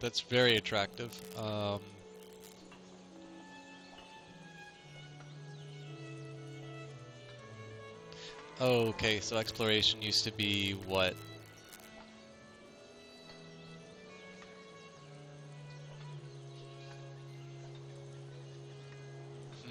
That's very attractive. Okay, so exploration used to be what? Hmm.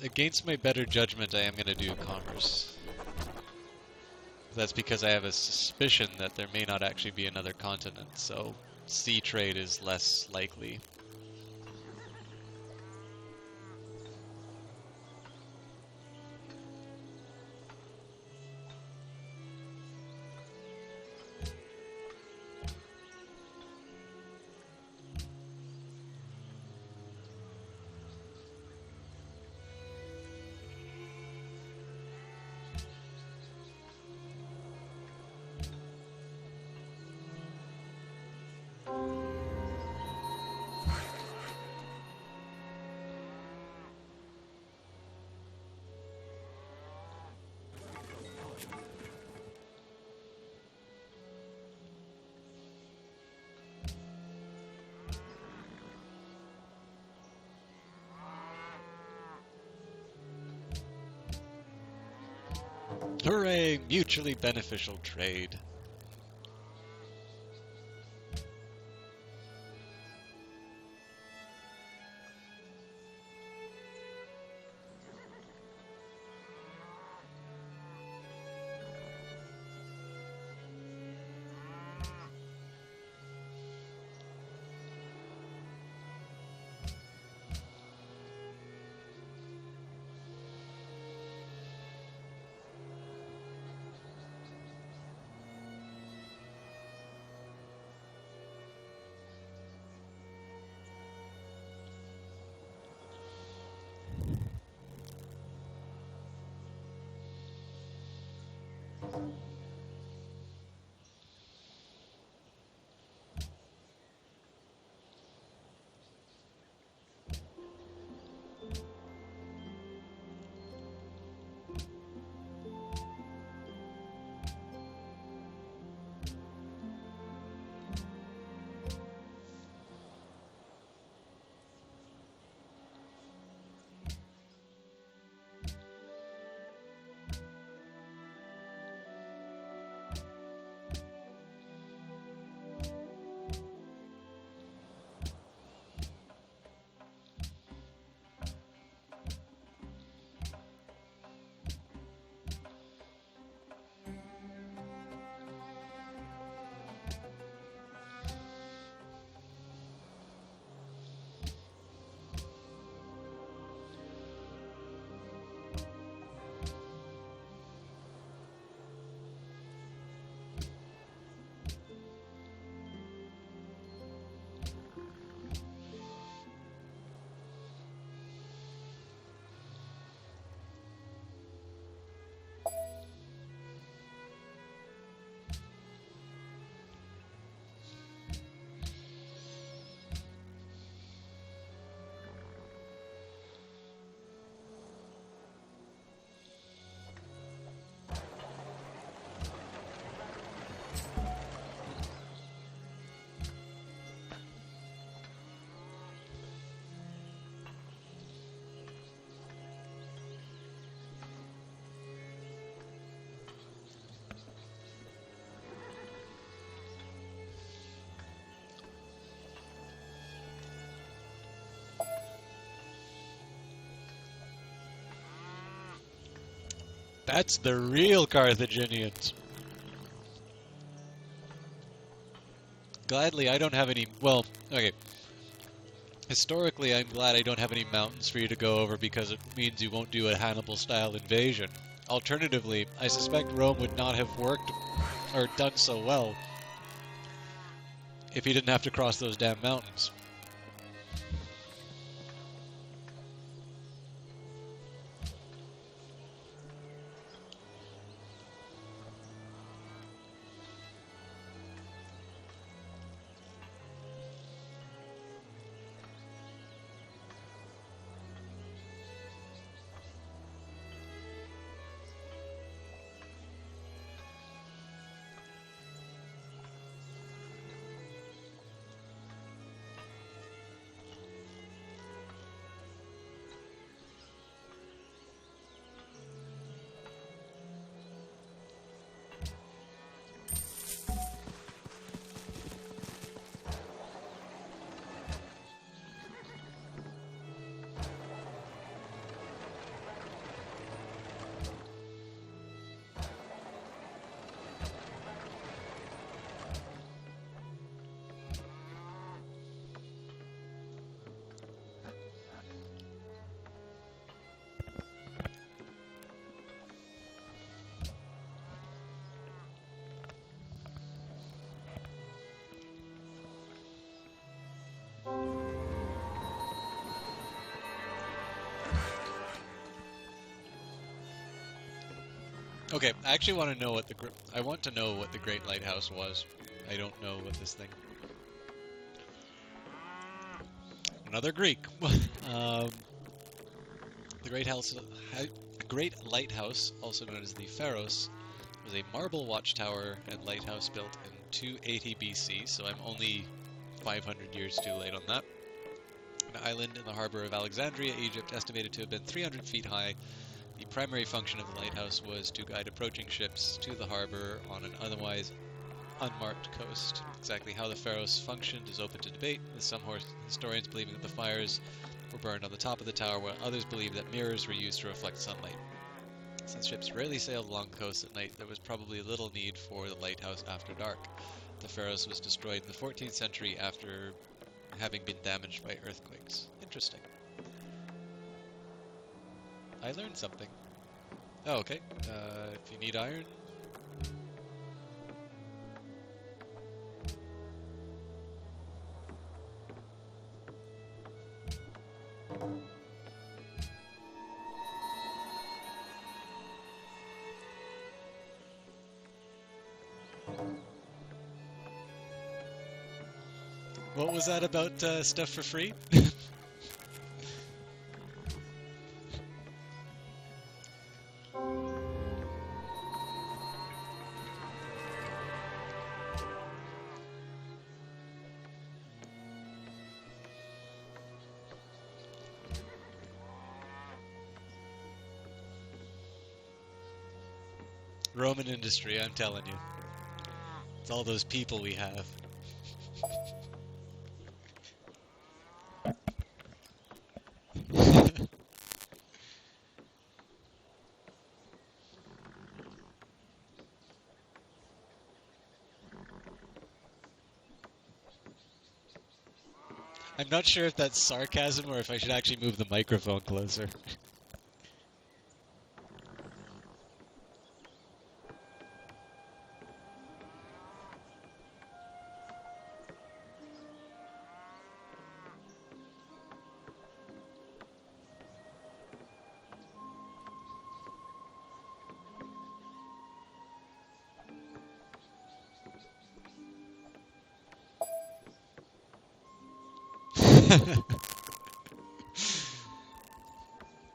Against my better judgment, I am going to do commerce. That's because I have a suspicion that there may not actually be another continent, so sea trade is less likely. Hooray! Mutually beneficial trade. That's the real Carthaginians. Gladly, I don't have any... Well, okay. Historically, I'm glad I don't have any mountains for you to go over because it means you won't do a Hannibal-style invasion. Alternatively, I suspect Rome would not have worked or done so well if he didn't have to cross those damn mountains. Okay, I actually want to know what I want to know what the Great Lighthouse was. I don't know what this thing. Another Greek. um, the Great Lighthouse, also known as the Pharos, was a marble watchtower and lighthouse built in 280 BC. So I'm only 500 years too late on that. An island in the harbor of Alexandria, Egypt, estimated to have been 300 feet high. The primary function of the lighthouse was to guide approaching ships to the harbor on an otherwise unmarked coast. Exactly how the Pharos functioned is open to debate, with some historians believing that the fires were burned on the top of the tower, while others believe that mirrors were used to reflect sunlight. Since ships rarely sailed along the coast at night, there was probably little need for the lighthouse after dark. The Pharos was destroyed in the 14th century after having been damaged by earthquakes. Interesting. I learned something. Oh, okay. If you need iron... What was that about stuff for free? Roman industry, I'm telling you. It's all those people we have. I'm not sure if that's sarcasm or if I should actually move the microphone closer.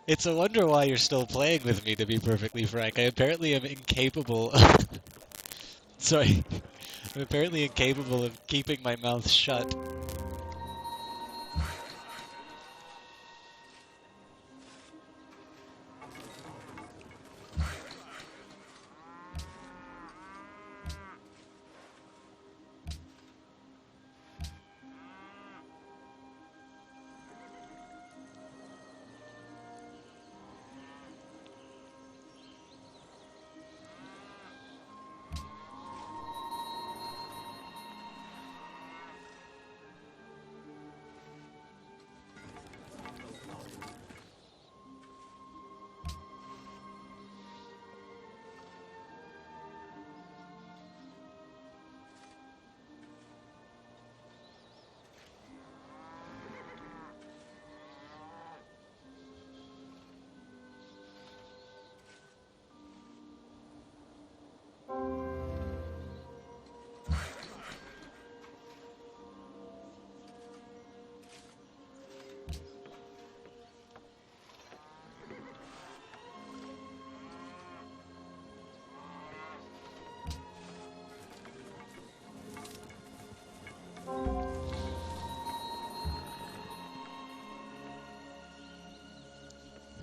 It's a wonder why you're still playing with me, to be perfectly frank. I apparently am incapable of... Sorry. I'm apparently incapable of keeping my mouth shut.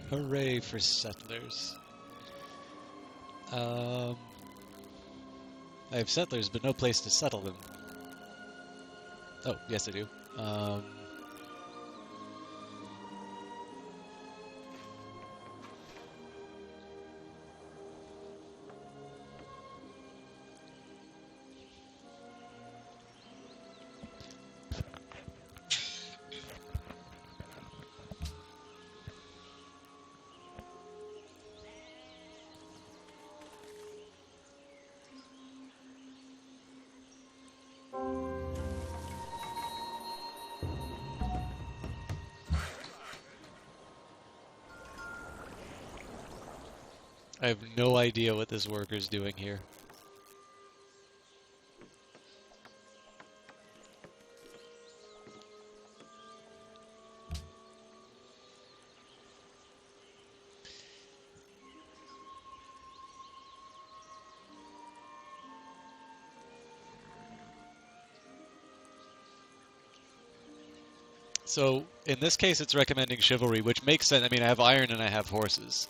Hooray for settlers. I have settlers, but no place to settle them. Oh, yes I do. I have no idea what this worker's doing here. So in this case, it's recommending chivalry, which makes sense. I mean, I have iron and I have horses.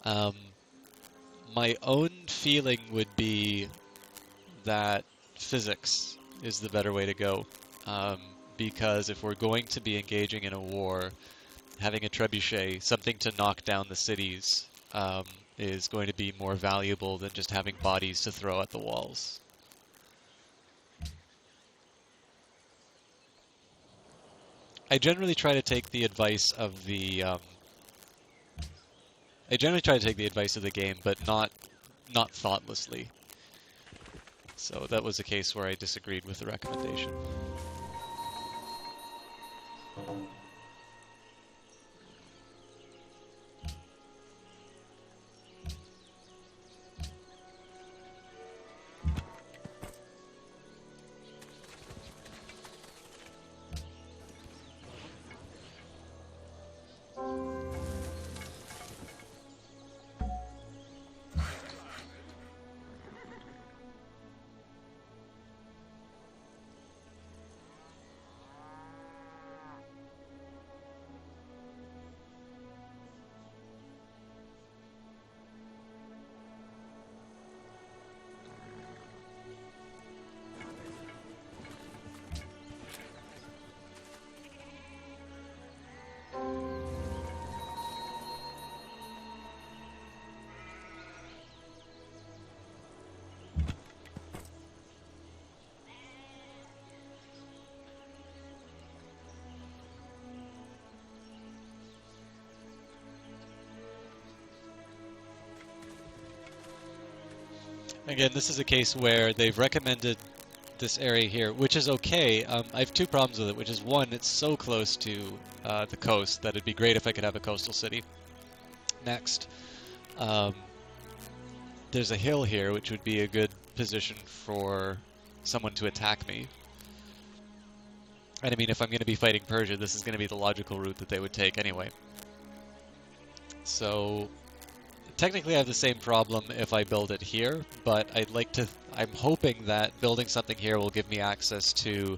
Um, my own feeling would be that physics is the better way to go. Because if we're going to be engaging in a war, having a trebuchet, something to knock down the cities, is going to be more valuable than just having bodies to throw at the walls. I generally try to take the advice of the game, but not thoughtlessly. So that was a case where I disagreed with the recommendation. Again, this is a case where they've recommended this area here, which is okay. I have two problems with it, which is one, it's so close to the coast that it'd be great if I could have a coastal city. Next, there's a hill here, which would be a good position for someone to attack me. And I mean, if I'm going to be fighting Persia, this is going to be the logical route that they would take anyway. So technically I have the same problem if I build it here, but I'm hoping that building something here will give me access to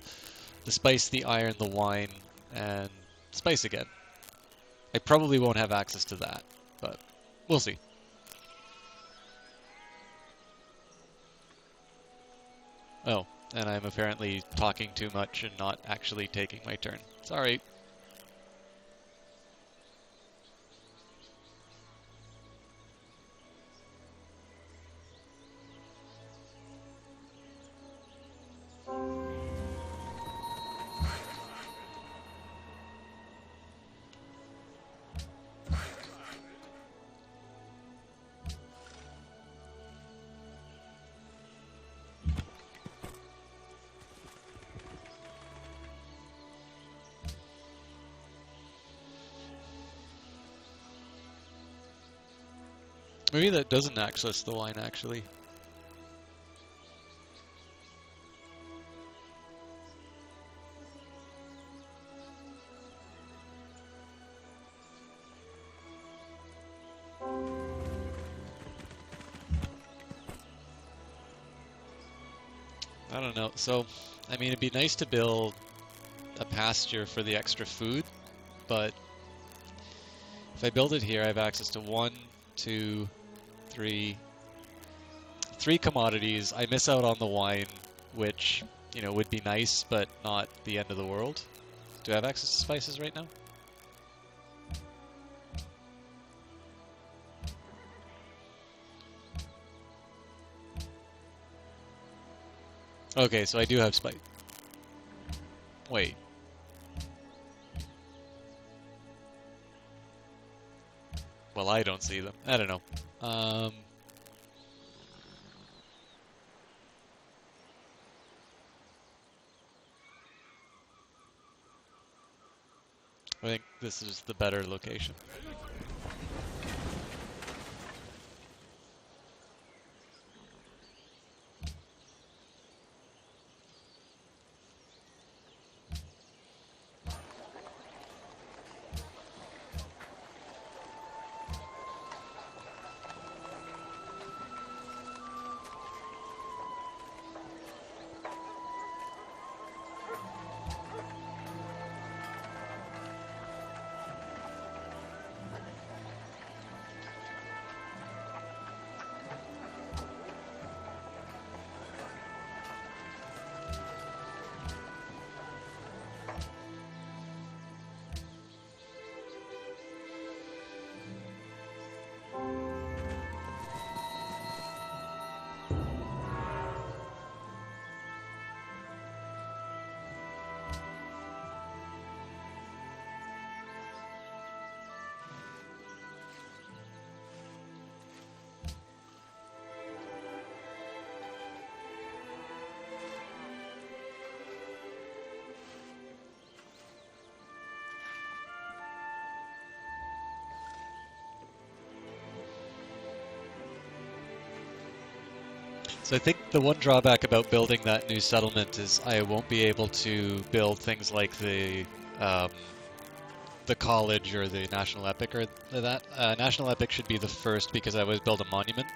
the spice, the iron, the wine, and spice again. I probably won't have access to that, but we'll see. Oh, and I'm apparently talking too much and not actually taking my turn. Sorry. Maybe that doesn't access the wine, actually. I don't know. So, I mean, it'd be nice to build a pasture for the extra food, but if I build it here, I have access to 1, 2, 3 commodities. I miss out on the wine, which, you know, would be nice, but not the end of the world. Do I have access to spices right now? Okay, so I do have spice. Wait. Well, I don't see them. I don't know. I think this is the better location. So I think the one drawback about building that new settlement is I won't be able to build things like um, the college or the national epic or that. National epic should be the first because I would build a monument.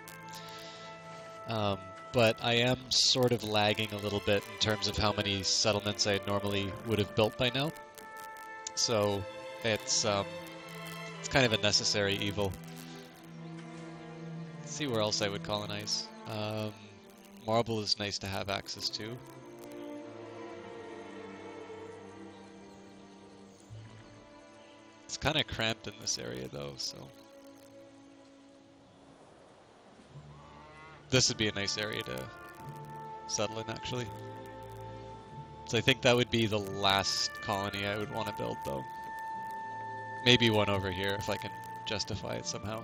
Um, but I am sort of lagging a little bit in terms of how many settlements I normally would have built by now. So it's kind of a necessary evil. Let's see where else I would colonize. Marble is nice to have access to. It's kind of cramped in this area though, so this would be a nice area to settle in actually. So I think that would be the last colony I would want to build though. Maybe one over here if I can justify it somehow.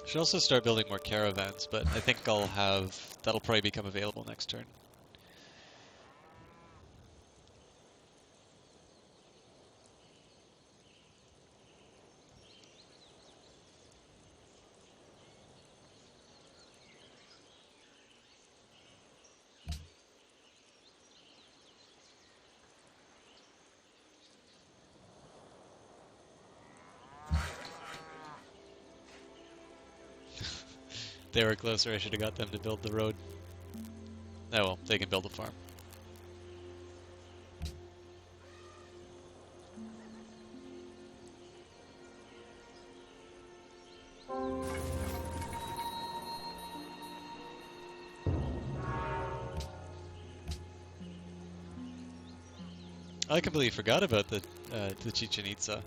Should also start building more caravans, but I think that'll probably become available next turn. They were closer, I should have got them to build the road. Oh well, they can build a farm. I completely forgot about the Chichen Itza.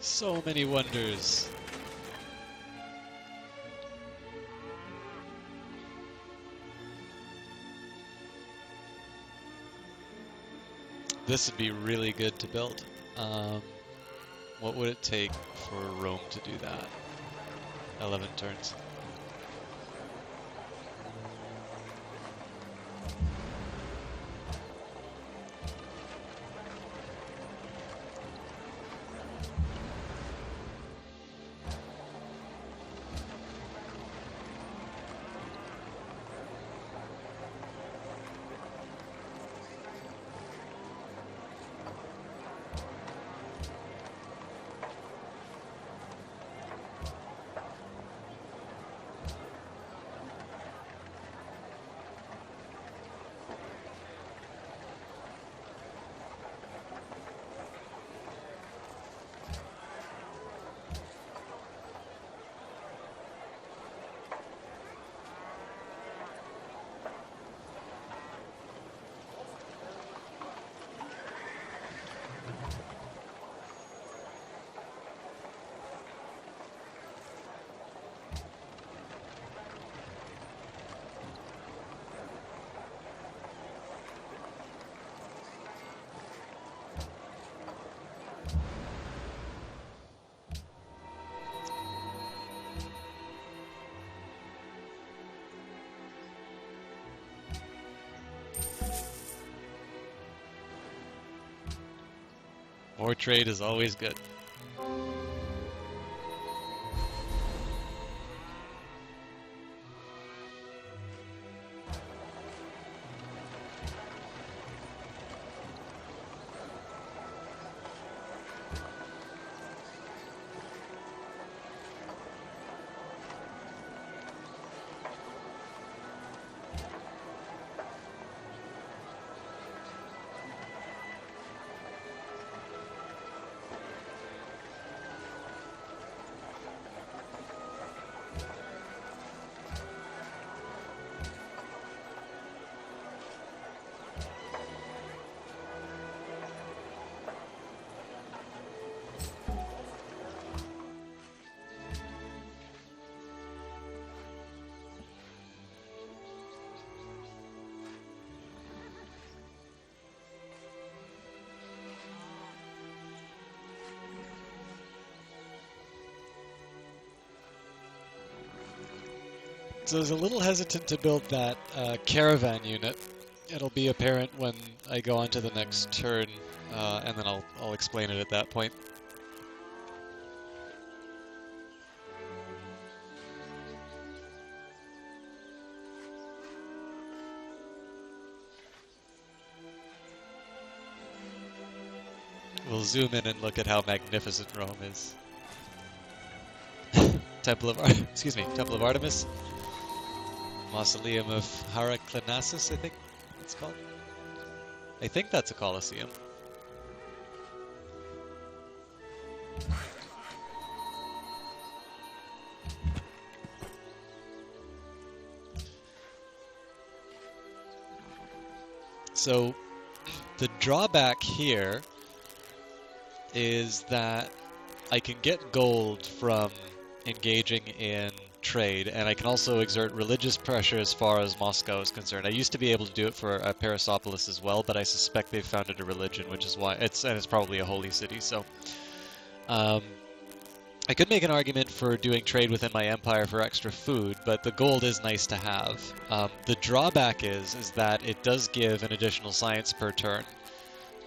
So many wonders. This would be really good to build. What would it take for Rome to do that? 11 turns. More trade is always good. So I was a little hesitant to build that caravan unit. It'll be apparent when I go on to the next turn, and then I'll explain it at that point. We'll zoom in and look at how magnificent Rome is. Temple of Artemis. Mausoleum of Heraclinasus, I think it's called. I think that's a Colosseum. So the drawback here is that I can get gold from engaging in trade, and I can also exert religious pressure as far as Moscow is concerned. I used to be able to do it for Parasopolis as well, but I suspect they've founded a religion, which is why it's probably a holy city. So I could make an argument for doing trade within my empire for extra food, but the gold is nice to have. The drawback is that it does give an additional science per turn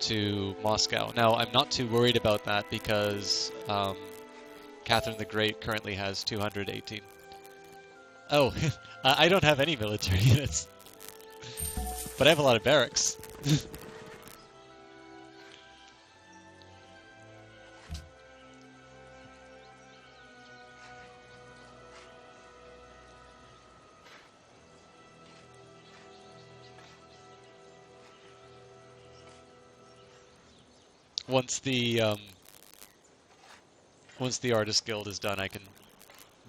to Moscow. Now, I'm not too worried about that because Catherine the Great currently has 218. Oh, I don't have any military units, but I have a lot of barracks. Once the Artist Guild is done, I can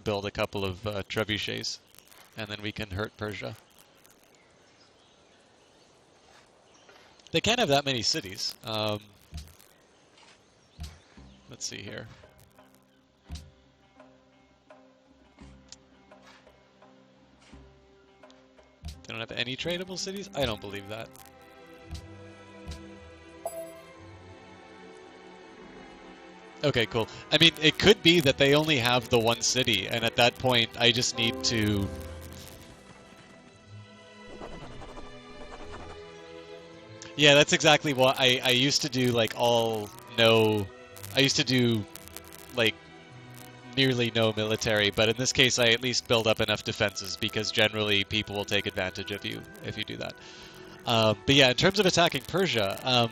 build a couple of trebuchets, and then we can hurt Persia. They can't have that many cities. Let's see here. They don't have any tradable cities? I don't believe that. Okay, cool. I mean, it could be that they only have the one city, and at that point, I just need to... Yeah, that's exactly what I used to do, like, I used to do, like, nearly no military, but in this case, I at least build up enough defenses, because generally people will take advantage of you if you do that. But yeah, in terms of attacking Persia,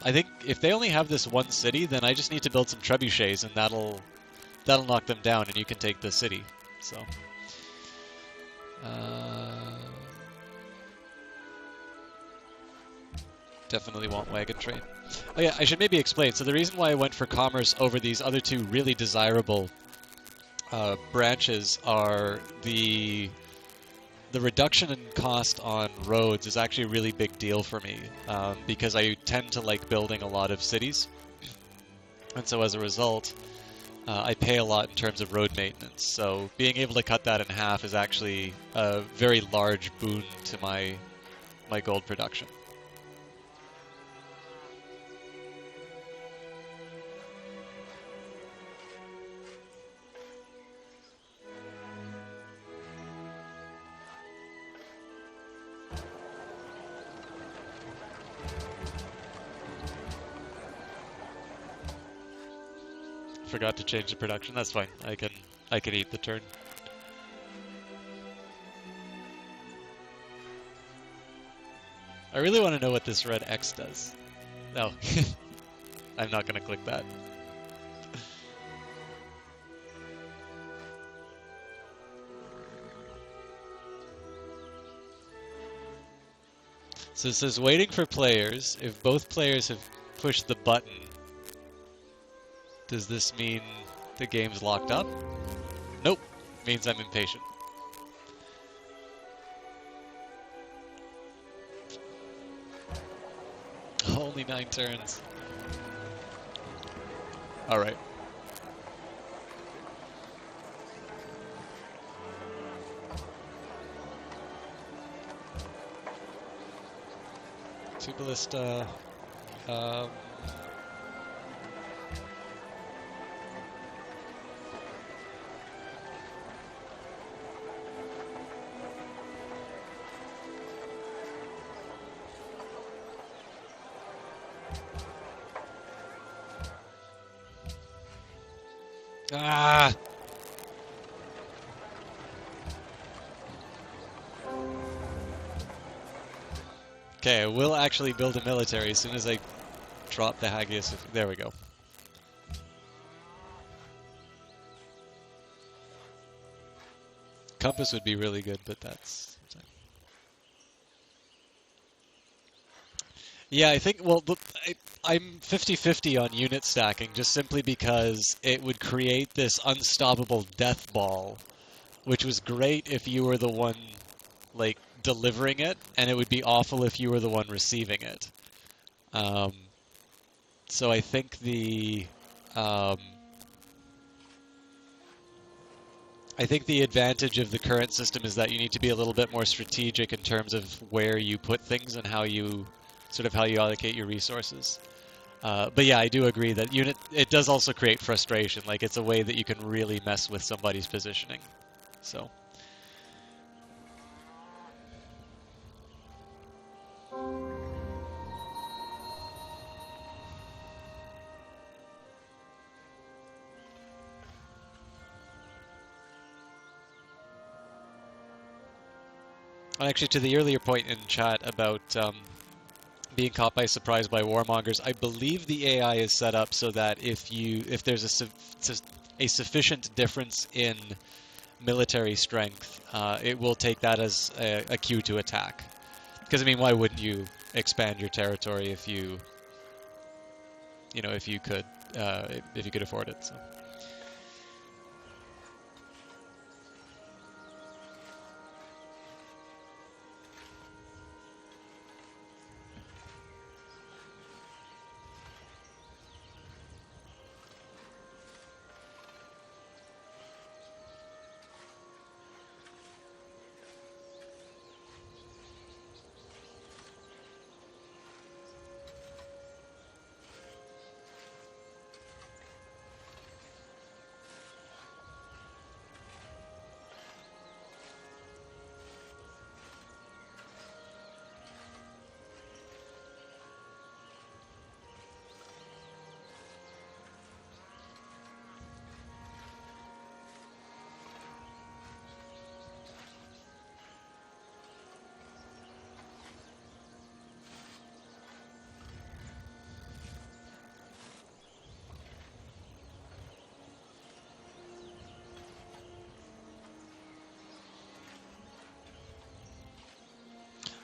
I think if they only have this one city, then I just need to build some trebuchets, and that'll knock them down, and you can take the city. So, definitely want wagon train. Oh yeah, I should maybe explain. So the reason why I went for commerce over these other two really desirable branches are the reduction in cost on roads is actually a really big deal for me because I tend to like building a lot of cities, and so as a result I pay a lot in terms of road maintenance. So being able to cut that in half is actually a very large boon to my gold production. forgot to change the production. That's fine. I can eat the turn. I really want to know what this red X does. No, I'm not gonna click that. So it says waiting for players. If both players have pushed the button, does this mean the game's locked up? Nope. Means I'm impatient. Only 9 turns. Alright. Two ballista. Ah! Okay, I will actually build a military as soon as I drop the Hagios. There we go. Compass would be really good, but that's... Yeah, I think, well, I'm 50-50 on unit stacking, just simply because it would create this unstoppable death ball, which was great if you were the one, like, delivering it, and it would be awful if you were the one receiving it. So I think the advantage of the current system is that you need to be a little bit more strategic in terms of where you put things and how you allocate your resources. But yeah, I do agree that it does also create frustration. Like, it's a way that you can really mess with somebody's positioning. So. Actually, to the earlier point in chat about being caught by surprise by warmongers, I believe the AI is set up so that if there's a sufficient difference in military strength, it will take that as a cue to attack. Because I mean, why wouldn't you expand your territory if you could afford it? So.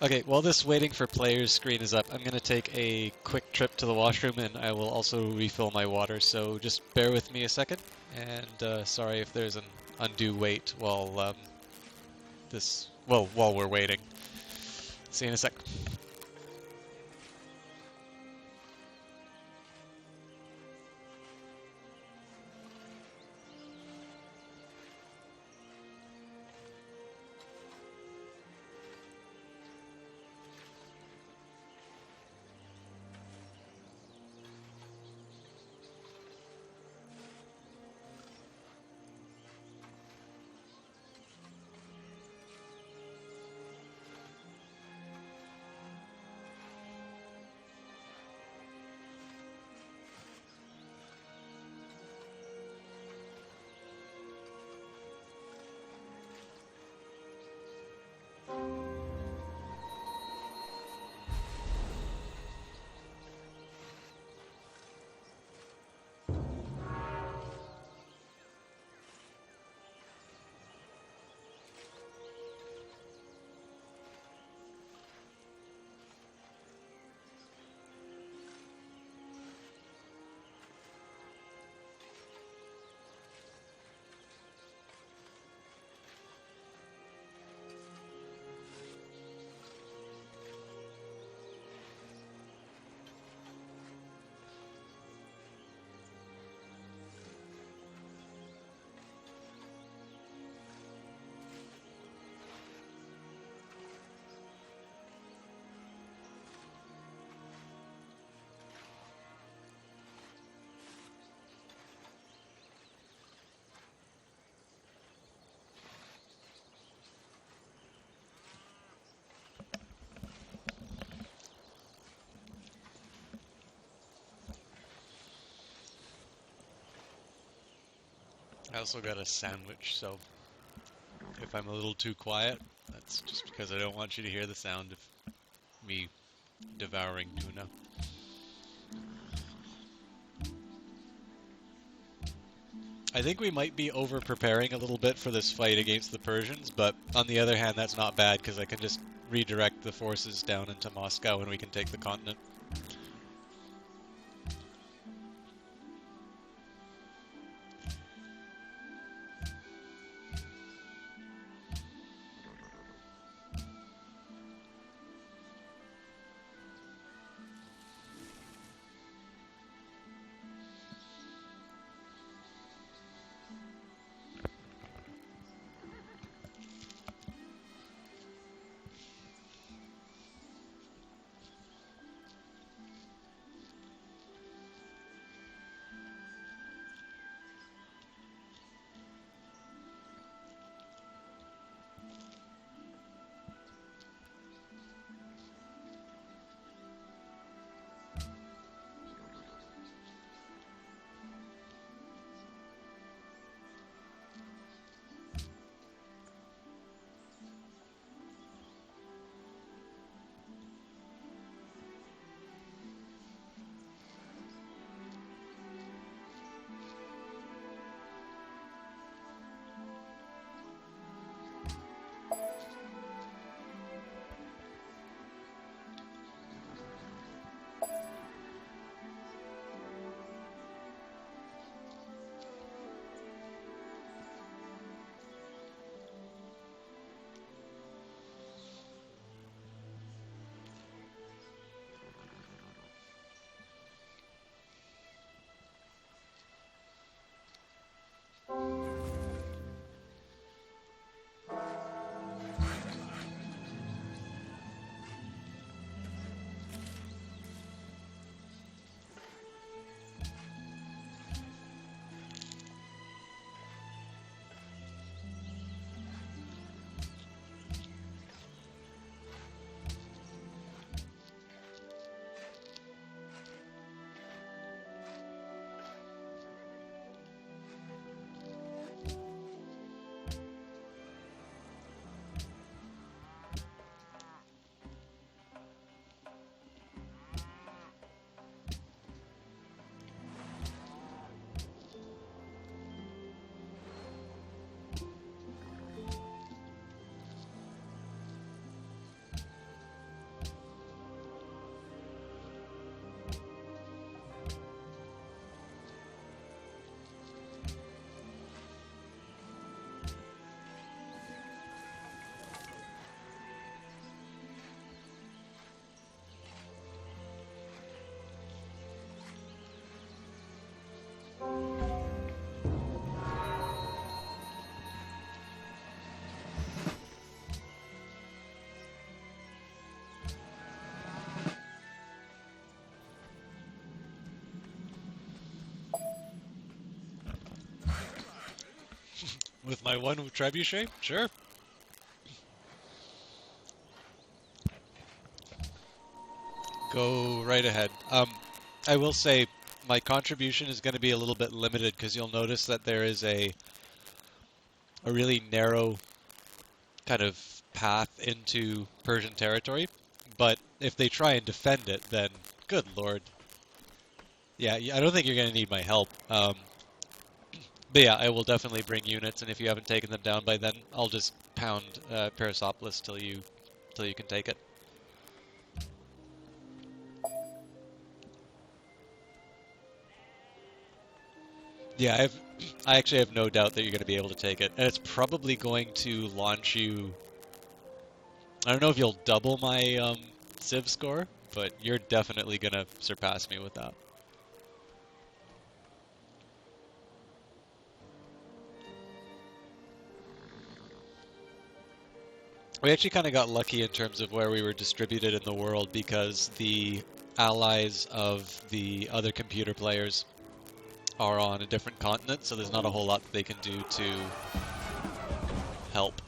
Okay, while this waiting for players screen is up, I'm going to take a quick trip to the washroom, and I will also refill my water, so just bear with me a second, and sorry if there's an undue wait while while we're waiting. See you in a sec. I also got a sandwich, so if I'm a little too quiet, that's just because I don't want you to hear the sound of me devouring tuna. I think we might be over-preparing a little bit for this fight against the Persians, but on the other hand, that's not bad because I can just redirect the forces down into Moscow and we can take the continent. With my one trebuchet? Sure. Go right ahead. I will say my contribution is going to be a little bit limited because you'll notice that there is a really narrow kind of path into Persian territory. But if they try and defend it, then good lord. Yeah, I don't think you're going to need my help. But yeah, I will definitely bring units, and if you haven't taken them down by then, I'll just pound Persepolis till you can take it. Yeah, I actually have no doubt that you're going to be able to take it, and it's probably going to launch you. I don't know if you'll double my Civ score, but you're definitely going to surpass me with that. We actually kind of got lucky in terms of where we were distributed in the world because the allies of the other computer players are on a different continent, so there's not a whole lot that they can do to help.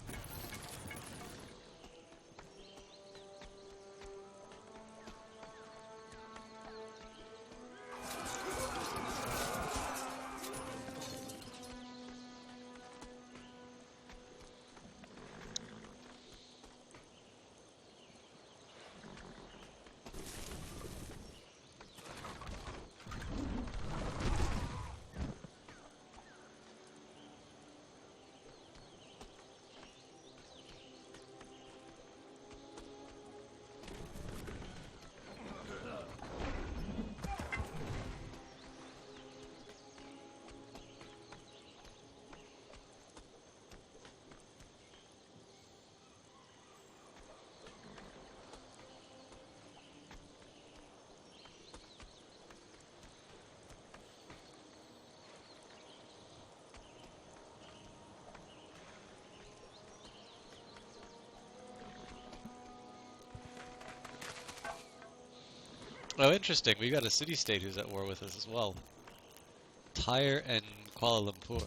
Oh, interesting. We got a city-state who's at war with us as well. Tyre and Kuala Lumpur.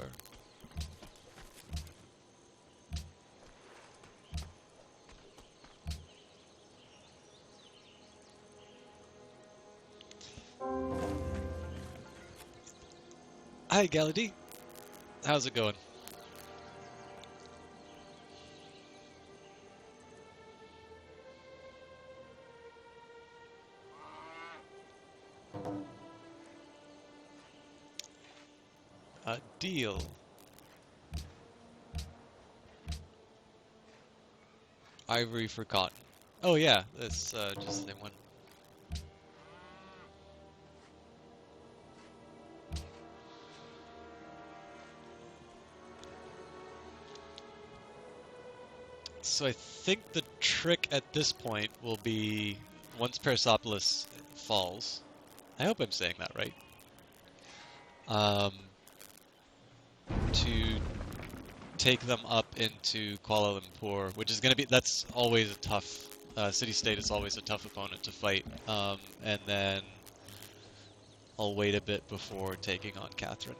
Hi, Galady. How's it going? Deal. Ivory for cotton. Oh yeah, that's just the same one. So I think the trick at this point will be once Persepolis falls. I hope I'm saying that right. Um, to take them up into Kuala Lumpur, which is going to be, that's always a tough, city-state is always a tough opponent to fight. And then I'll wait a bit before taking on Catherine.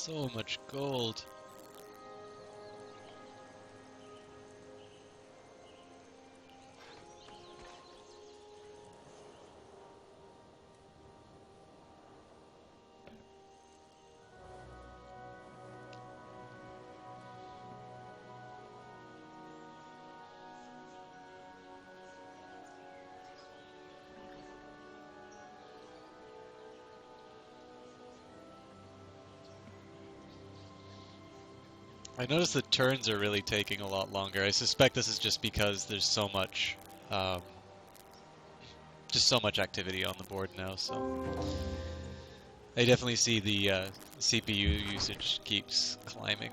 So much gold. I noticed the turns are really taking a lot longer. I suspect this is just because there's so much, um, just so much activity on the board now, so I definitely see the CPU usage keeps climbing.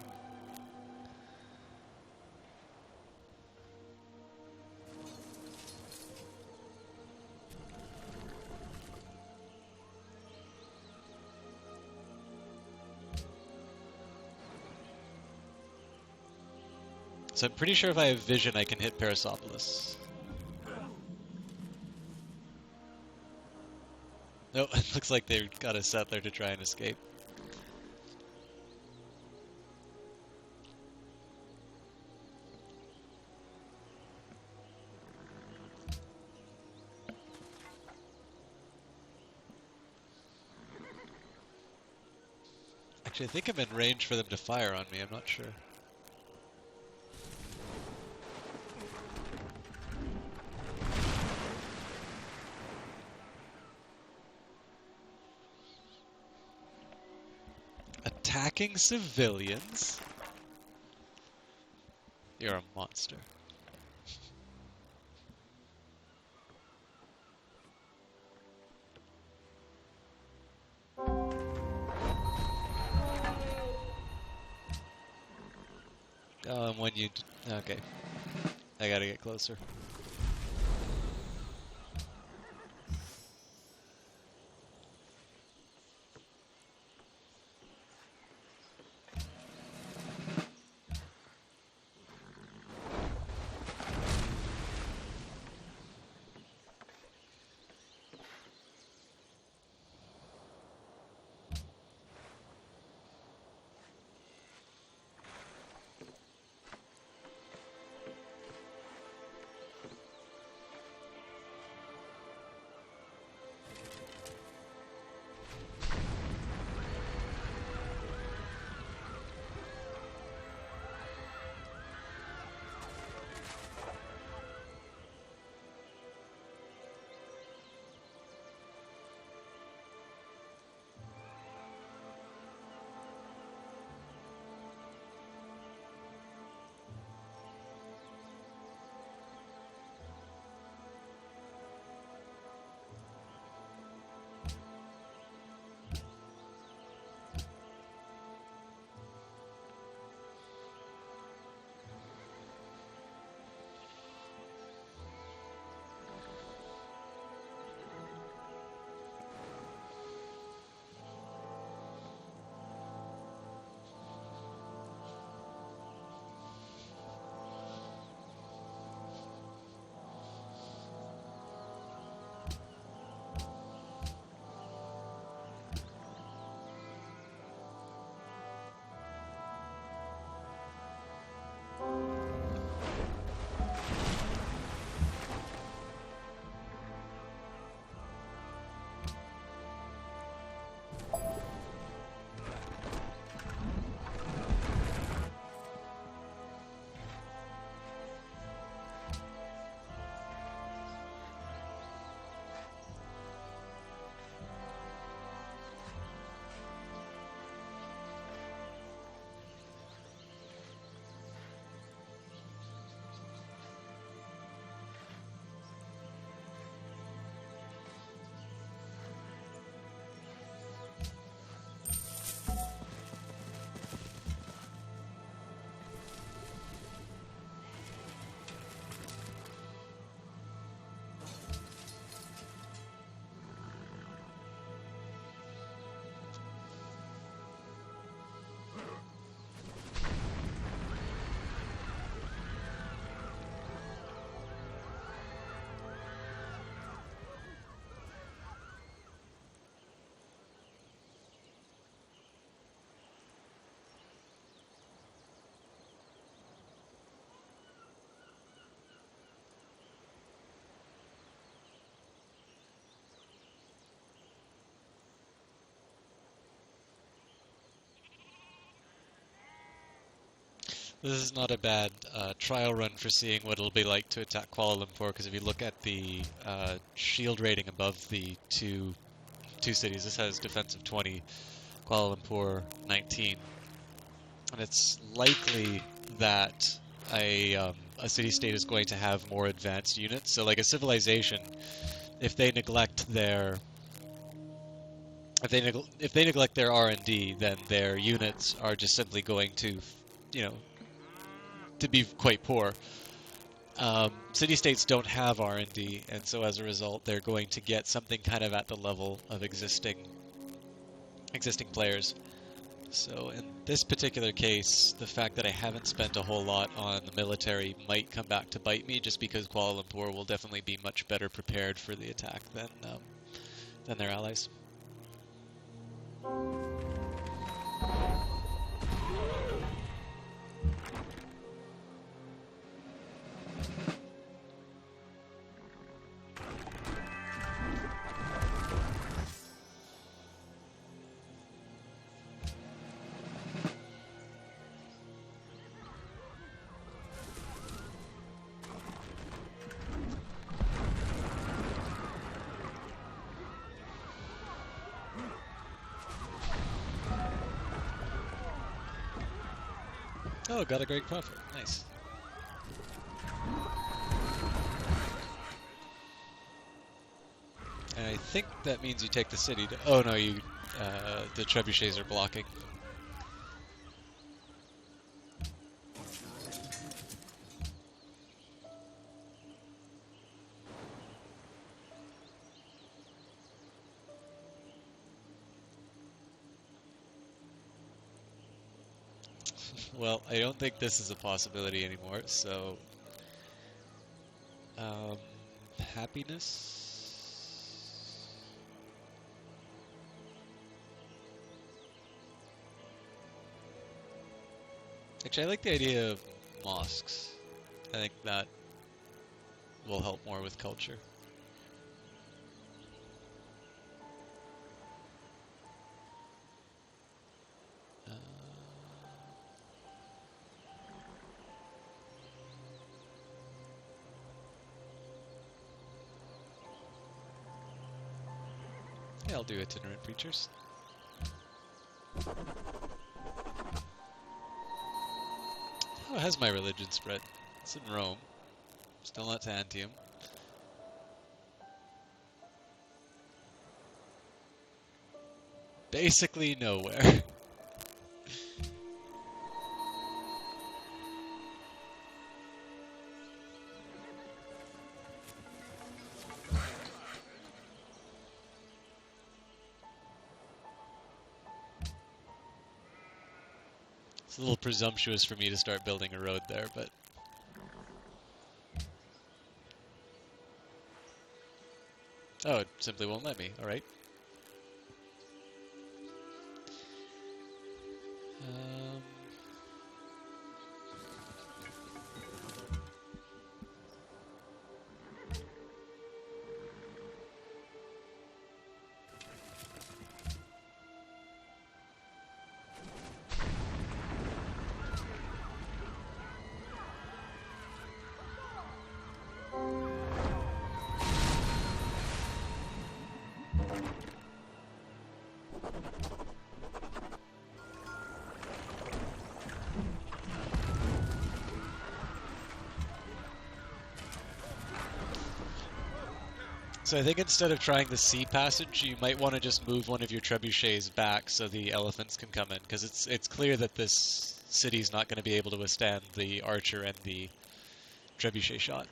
So I'm pretty sure if I have vision, I can hit Persepolis. No, it looks like they've got a settler to try and escape. Actually, I think I'm in range for them to fire on me, I'm not sure. Attacking civilians? You're a monster. When you... Okay. I gotta get closer. This is not a bad trial run for seeing what it'll be like to attack Kuala Lumpur, because if you look at the shield rating above the two cities, this has defensive 20, Kuala Lumpur 19, and it's likely that a city-state is going to have more advanced units. So like a civilization, if they neglect their if they neglect their R&D, then their units are just simply going to, you know, to be quite poor. City-states don't have R&D, and so as a result, they're going to get something kind of at the level of existing players. So in this particular case, the fact that I haven't spent a whole lot on the military might come back to bite me, just because Kuala Lumpur will definitely be much better prepared for the attack than their allies. Oh, got a great profit. Nice. And I think that means you take the city. Oh no, you the trebuchets are blocking. Well, I don't think this is a possibility anymore, so... Um, happiness? Actually, I like the idea of mosques. I think that will help more with culture. Uh, yeah, I'll do itinerant preachers. How has my religion spread? It's in Rome. Still not to Antium. Basically nowhere. It's a little presumptuous for me to start building a road there, but... Oh, it simply won't let me. Alright. Um... So I think instead of trying the sea passage, you might want to just move one of your trebuchets back so the elephants can come in, because it's clear that this city's not going to be able to withstand the archer and the trebuchet shot.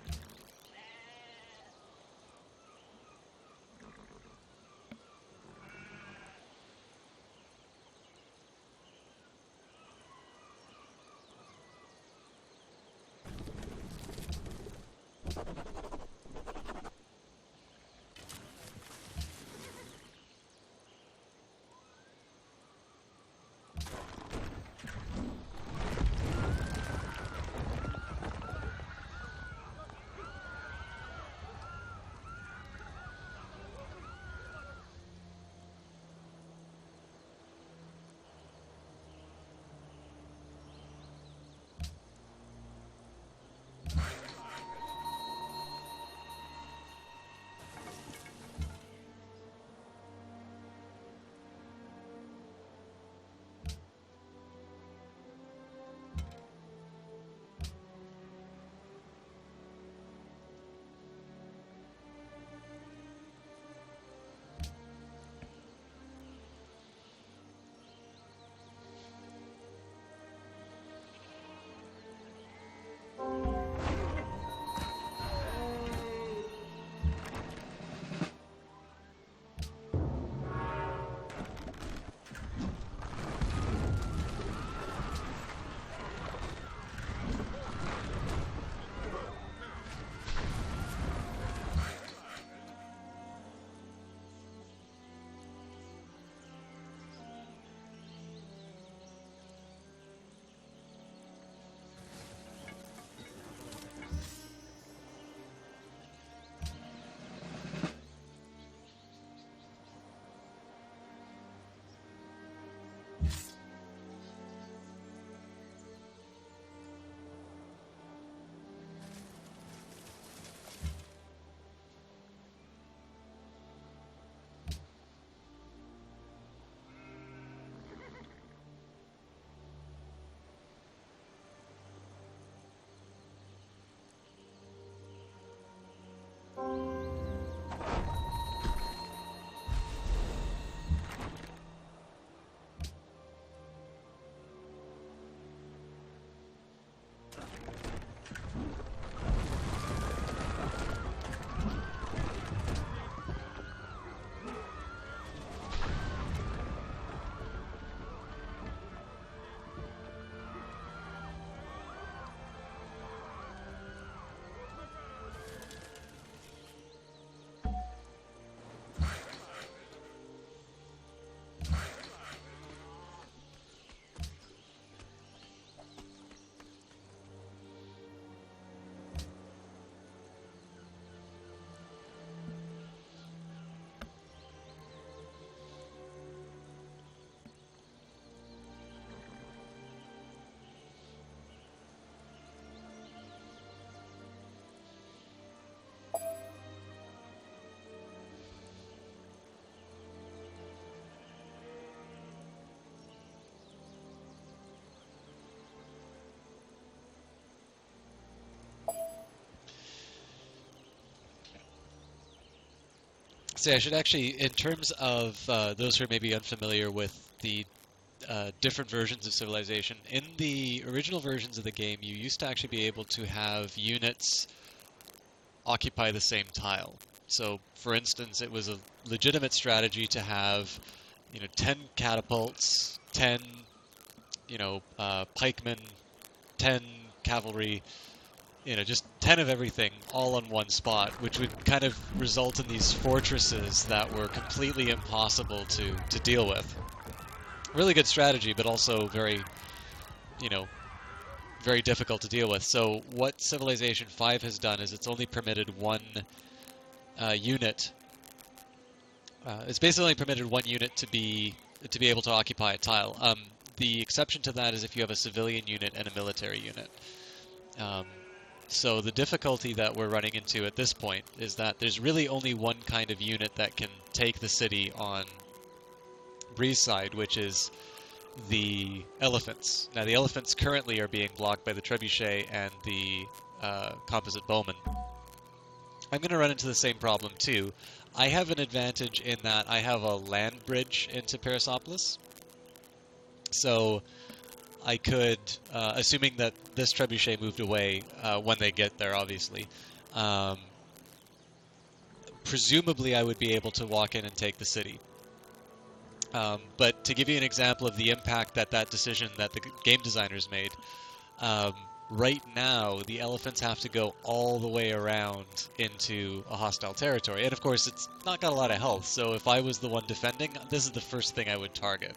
So I should actually, in terms of those who are maybe unfamiliar with the different versions of Civilization, in the original versions of the game, you used to actually be able to have units occupy the same tile. So, for instance, it was a legitimate strategy to have, 10 catapults, 10, pikemen, 10 cavalry, just 10 of everything all on one spot, which would kind of result in these fortresses that were completely impossible to deal with. Really good strategy, but also very, you know, very difficult to deal with. So what Civilization 5 has done is it's only permitted one unit. It's basically only permitted one unit to be able to occupy a tile. The exception to that is if you have a civilian unit and a military unit. So the difficulty that we're running into at this point is that there's really only one kind of unit that can take the city on Breezeside, which is the elephants. Now the elephants currently are being blocked by the trebuchet and the composite bowmen. I'm going to run into the same problem too. I have an advantage in that I have a land bridge into Parasopolis. So I could, assuming that this trebuchet moved away when they get there, obviously, presumably I would be able to walk in and take the city. But to give you an example of the impact that decision that the game designers made, right now the elephants have to go all the way around into a hostile territory. And of course, it's not got a lot of health, so if I was the one defending, this is the first thing I would target.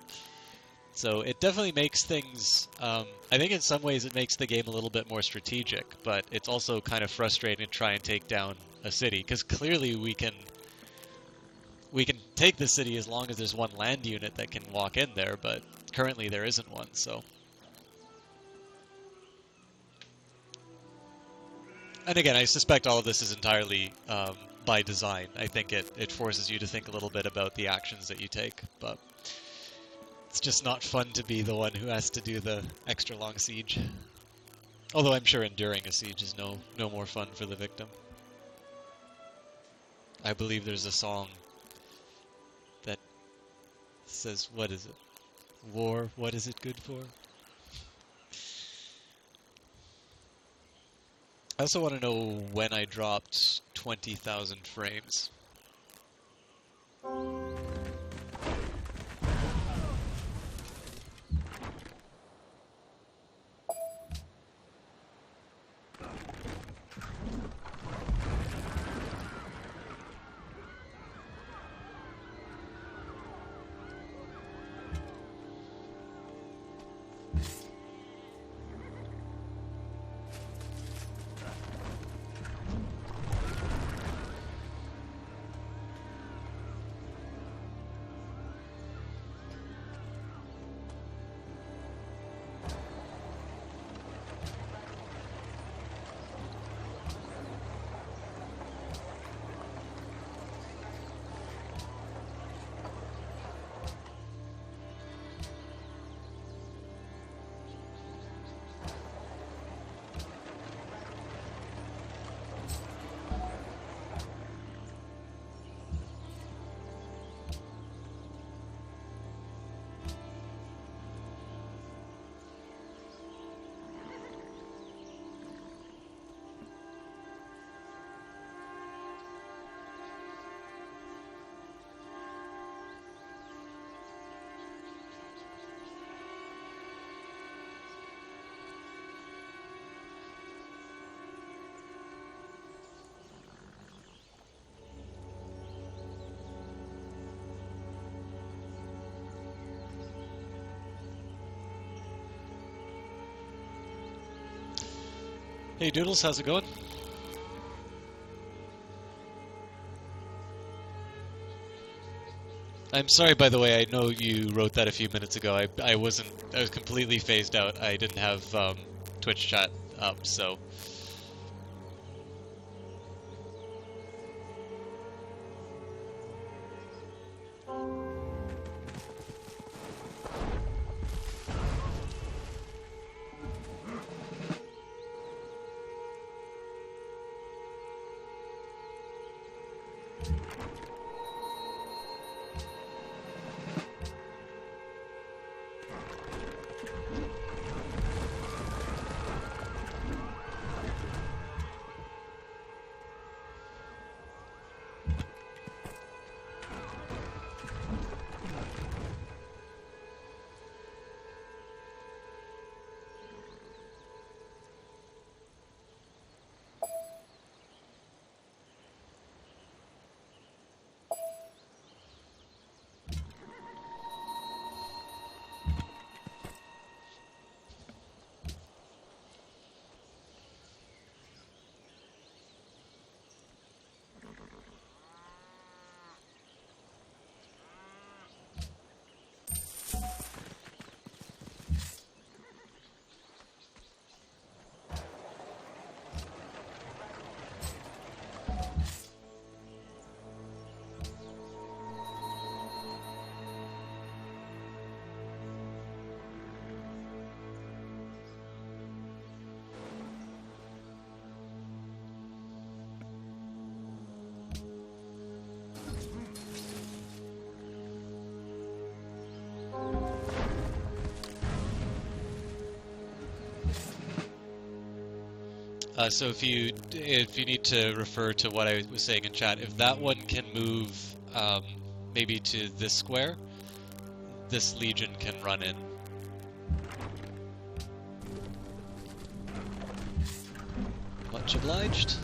So it definitely makes things, I think in some ways it makes the game a little bit more strategic, but it's also kind of frustrating to try and take down a city, because clearly we can take the city as long as there's one land unit that can walk in there, but currently there isn't one, so. And again, I suspect all of this is entirely by design. I think it forces you to think a little bit about the actions that you take, but it's just not fun to be the one who has to do the extra long siege. Although I'm sure enduring a siege is no more fun for the victim. I believe there's a song that says, what is it? War, what is it good for? I also want to know when I dropped 20,000 frames. Hey Doodles, how's it going? I'm sorry, by the way, I know you wrote that a few minutes ago. I was completely phased out. I didn't have Twitch chat up, so. So if you need to refer to what I was saying in chat, if that one can move maybe to this square, this legion can run in. Much obliged.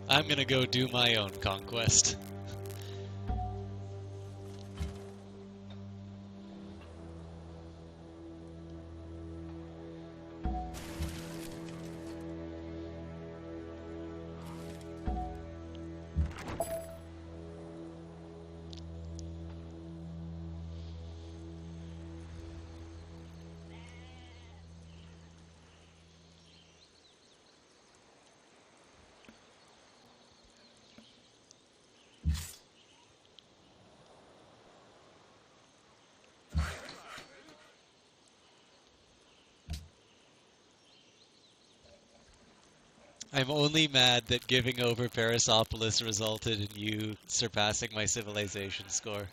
I'm gonna go do my own conquest. I'm only mad that giving over Parasopolis resulted in you surpassing my civilization score.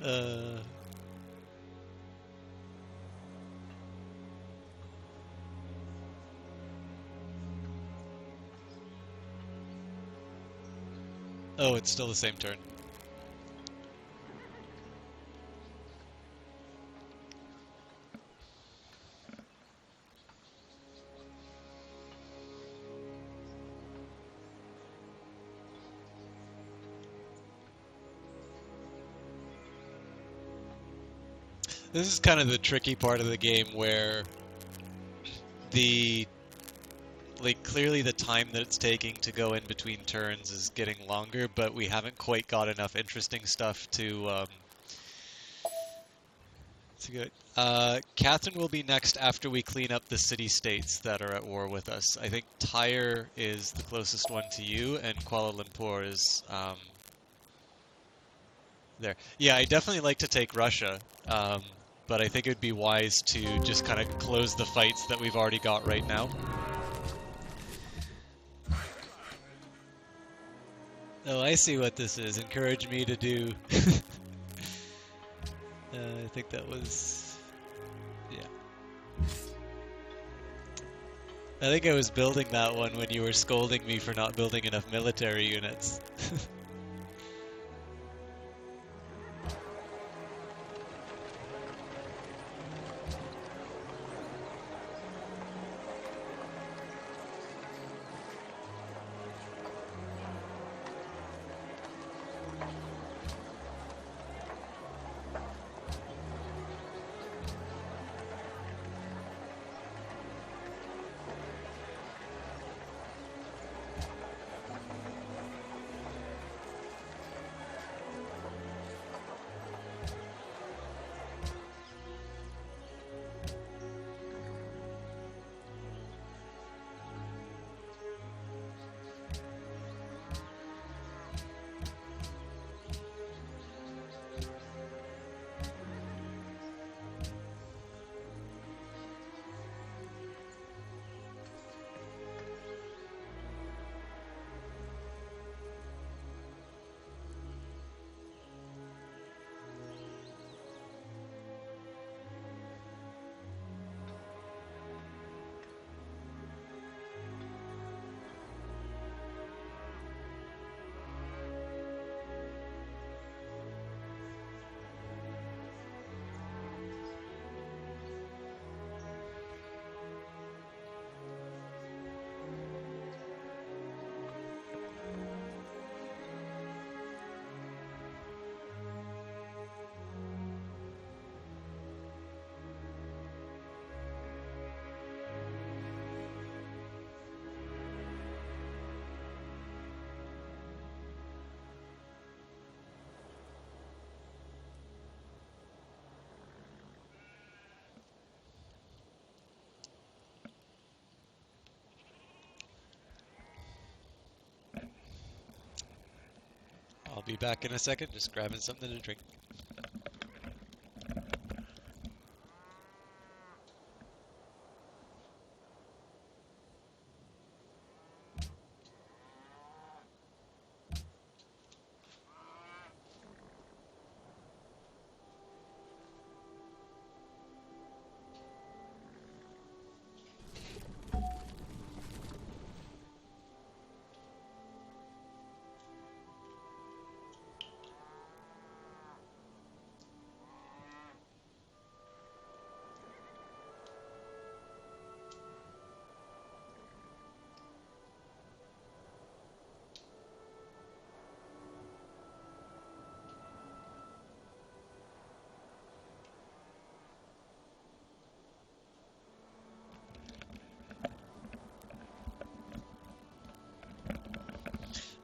uh... Oh, it's still the same turn. This is kind of the tricky part of the game where clearly the time that it's taking to go in between turns is getting longer, but we haven't quite got enough interesting stuff to go. Catherine will be next after we clean up the city-states that are at war with us. I think Tyre is the closest one to you, and Kuala Lumpur is there. Yeah, I definitely like to take Russia, but I think it would be wise to just kind of close the fights that we've already got right now. Oh, I see what this is. Encourage me to do... I think that was... yeah. I think I was building that one when you were scolding me for not building enough military units. I'll be back in a second, just grabbing something to drink.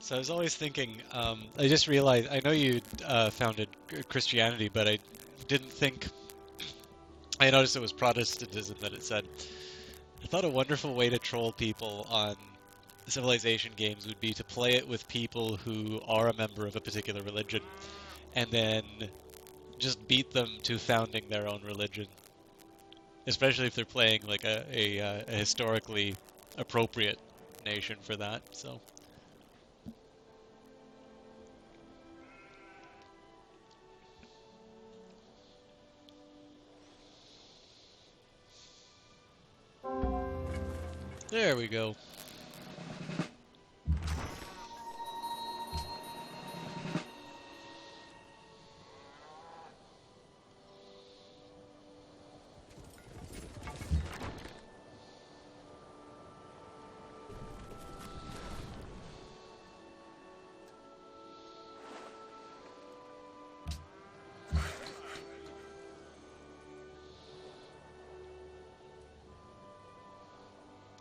So I was always thinking, I just realized, I know you founded Christianity, but I didn't think, I noticed it was Protestantism that it said. I thought a wonderful way to troll people on Civilization games would be to play it with people who are a member of a particular religion, and then just beat them to founding their own religion. Especially if they're playing like a historically appropriate nation for that, so... There we go.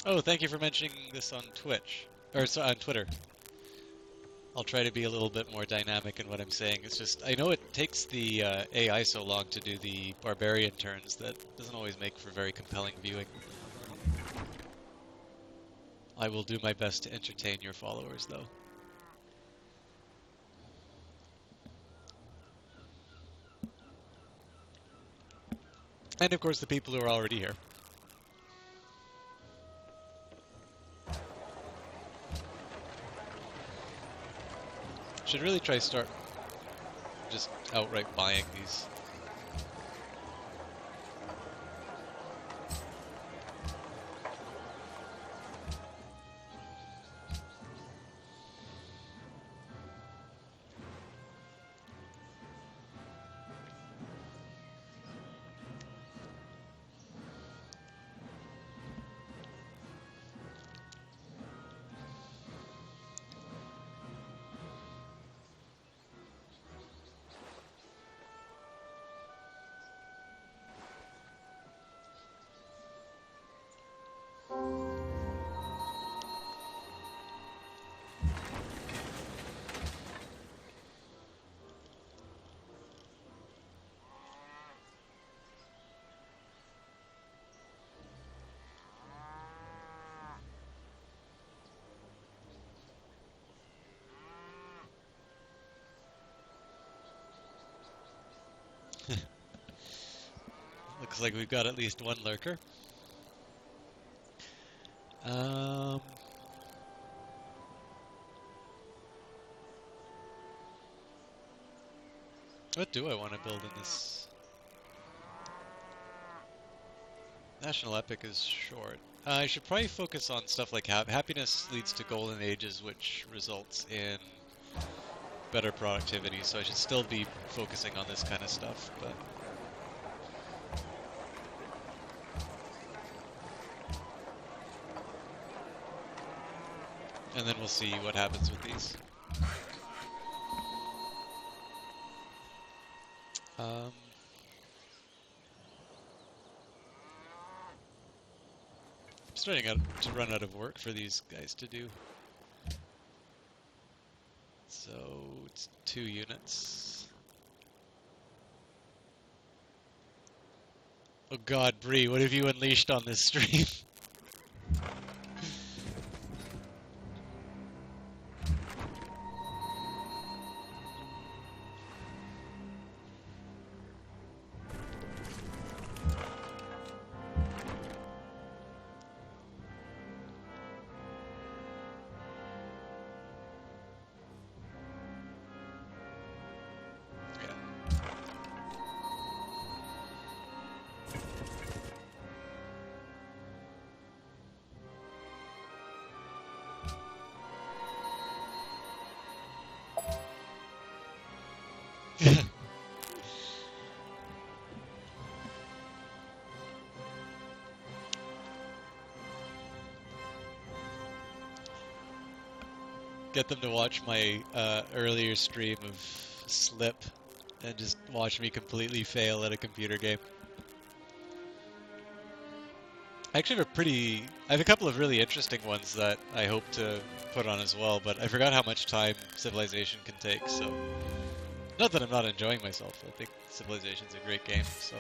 Oh, thank you for mentioning this on Twitch, or so, on Twitter. I'll try to be a little bit more dynamic in what I'm saying. It's just, I know it takes the AI so long to do the barbarian turns that doesn't always make for very compelling viewing. I will do my best to entertain your followers, though. And of course the people who are already here. Should really try start just outright buying these. Looks like we've got at least one lurker. What do I want to build in this? National Epic is short. I should probably focus on stuff like happiness leads to golden ages, which results in better productivity, so I should still be focusing on this kind of stuff, but... And then we'll see what happens with these. I'm starting to run out of work for these guys to do. So it's 2 units. Oh god, Bree, what have you unleashed on this stream? Get them to watch my earlier stream of Slip and just watch me completely fail at a computer game. I actually I have a couple of really interesting ones that I hope to put on as well, but I forgot how much time Civilization can take, so... Not that I'm not enjoying myself, I think Civilization's a great game, so...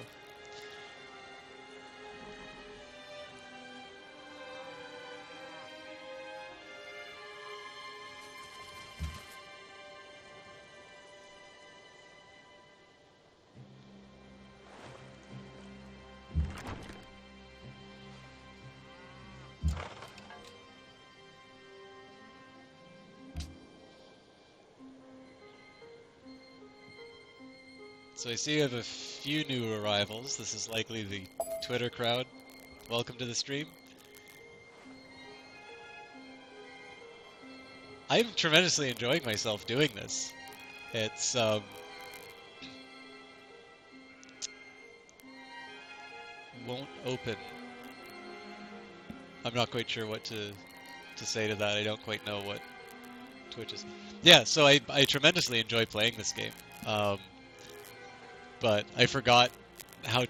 So I see you have a few new arrivals. This is likely the Twitter crowd. Welcome to the stream. I'm tremendously enjoying myself doing this. It's, won't open. I'm not quite sure what to say to that. I don't quite know what Twitch is. Yeah, so I tremendously enjoy playing this game. But I forgot how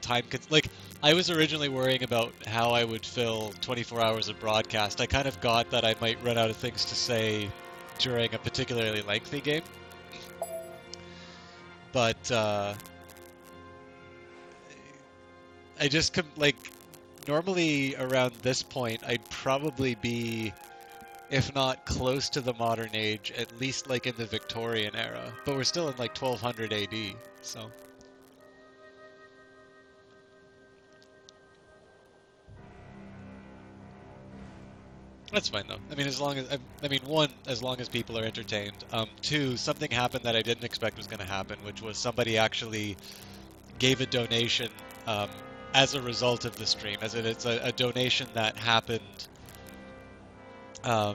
like, I was originally worrying about how I would fill 24 hours of broadcast. I kind of got that I might run out of things to say during a particularly lengthy game. But, I just, like, normally around this point, I'd probably be, if not close to the modern age, at least, like, in the Victorian era. But we're still in, like, 1200 AD, so... That's fine though. I mean, as long as one, as long as people are entertained. Two, something happened that I didn't expect was going to happen, which was somebody actually gave a donation as a result of the stream. As in, it's a donation that happened from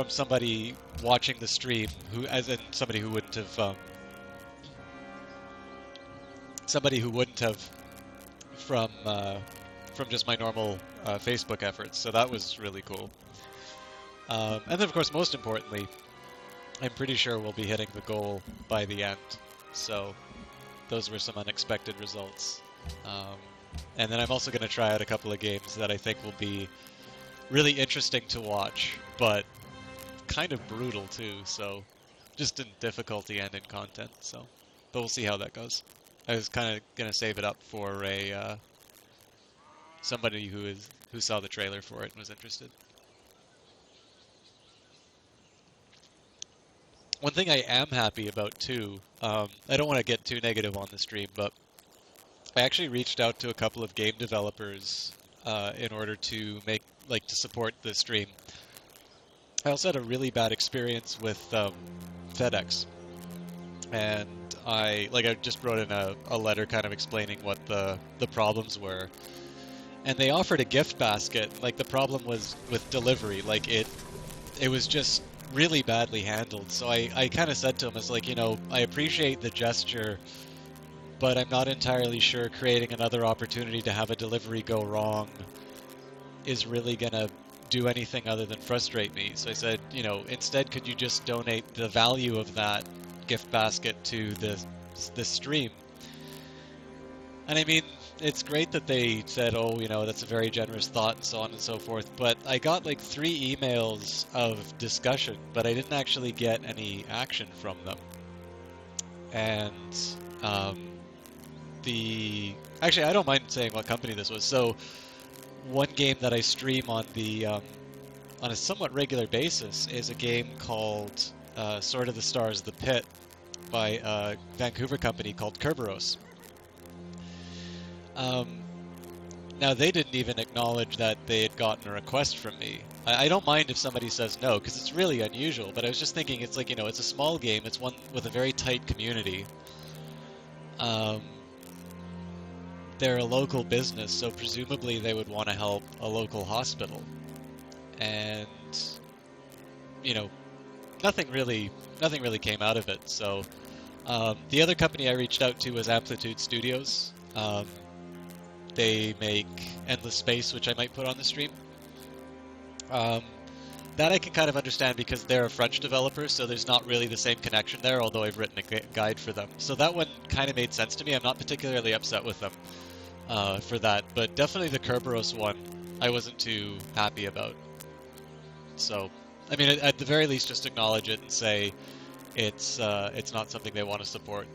somebody watching the stream, as in somebody who wouldn't have from just my normal Facebook efforts, so that was really cool. And then, of course, most importantly, I'm pretty sure we'll be hitting the goal by the end, so those were some unexpected results. And then I'm also going to try out a couple of games that I think will be really interesting to watch, but kind of brutal too, so just in difficulty and in content, so... But we'll see how that goes. I was kind of going to save it up for a... somebody who saw the trailer for it and was interested. One thing I am happy about too, I don't want to get too negative on the stream, but I actually reached out to a couple of game developers in order to to support the stream. I also had a really bad experience with FedEx, and I just wrote in a letter kind of explaining what the problems were. And they offered a gift basket. Like, the problem was with delivery. Like, it was just really badly handled. So I kind of said to him, it's like, you know, I appreciate the gesture, but I'm not entirely sure creating another opportunity to have a delivery go wrong is really going to do anything other than frustrate me. So I said, you know, instead, could you just donate the value of that gift basket to the stream? And I mean, it's great that they said, oh, you know, that's a very generous thought and so on and so forth, but I got like 3 emails of discussion, but I didn't actually get any action from them. And actually, I don't mind saying what company this was. So one game that I stream on on a somewhat regular basis is a game called Sword of the Stars: The Pit by a Vancouver company called Kerberos. Now, they didn't even acknowledge that they had gotten a request from me. I don't mind if somebody says no, because it's really unusual, but I was just thinking, it's like, you know, it's a small game, it's one with a very tight community. They're a local business, so presumably they would want to help a local hospital. And, you know, nothing really came out of it, so The other company I reached out to was Amplitude Studios. They make Endless Space, which I might put on the stream. That I can kind of understand because they're a French developer, so there's not really the same connection there, although I've written a guide for them. So that one kind of made sense to me. I'm not particularly upset with them for that, but definitely the Kerberos one I wasn't too happy about. So, I mean, at the very least, just acknowledge it and say it's not something they want to support.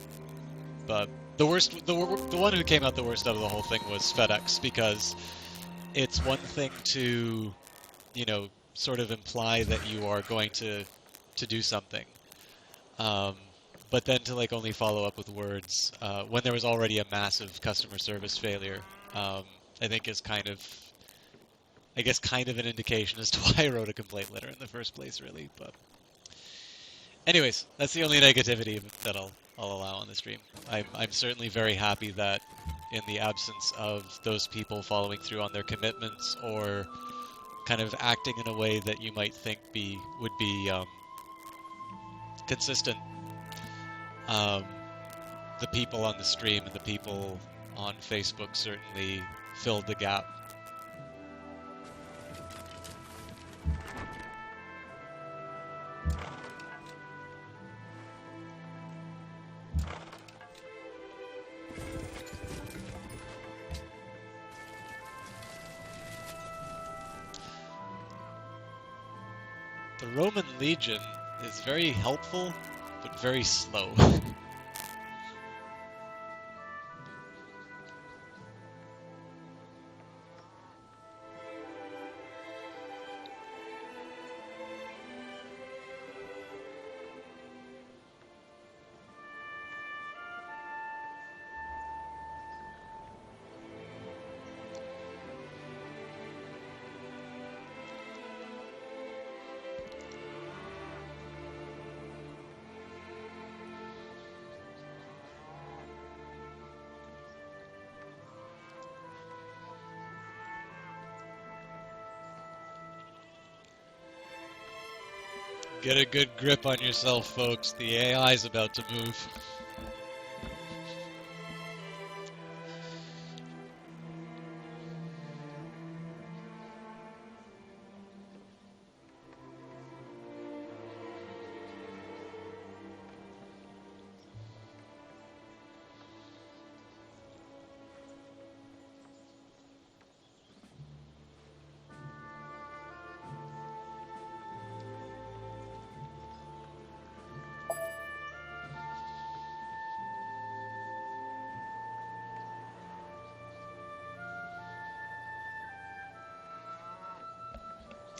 But the one who came out the worst out of the whole thing was FedEx, because it's one thing to, you know, sort of imply that you are going to do something, but then to like only follow up with words when there was already a massive customer service failure, I think is kind of an indication as to why I wrote a complaint letter in the first place, really. But anyways, that's the only negativity that I'll allow on the stream. I'm certainly very happy that in the absence of those people following through on their commitments or kind of acting in a way that you might think would be consistent, the people on the stream and the people on Facebook certainly filled the gap. The Roman Legion is very helpful, but very slow. Get a good grip on yourself, folks. The AI is about to move.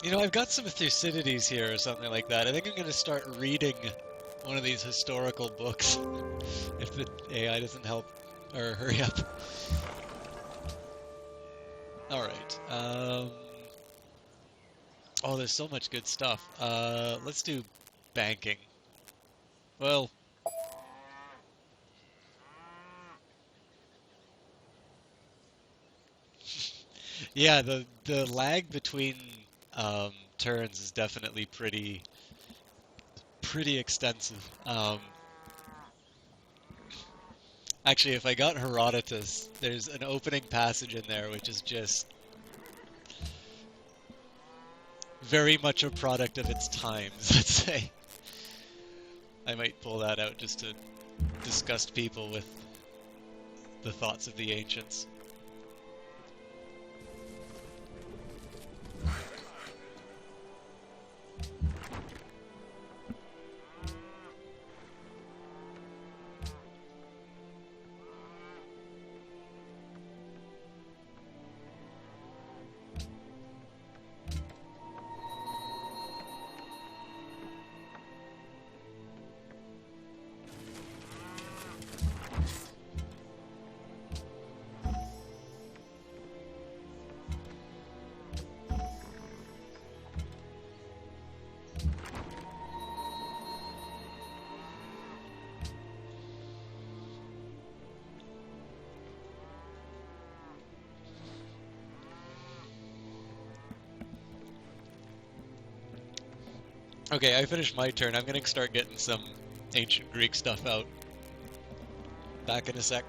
You know, I've got some Thucydides here or something like that. I think I'm going to start reading one of these historical books if the AI doesn't help or hurry up. Alright. Oh, there's so much good stuff. Let's do banking. Well, yeah, the lag between turns is definitely pretty extensive. Actually, if I got Herodotus, there's an opening passage in there which is just very much a product of its times, let's say. I might pull that out just to disgust people with the thoughts of the ancients. Okay, I finished my turn. I'm gonna start getting some ancient Greek stuff out. Back in a sec.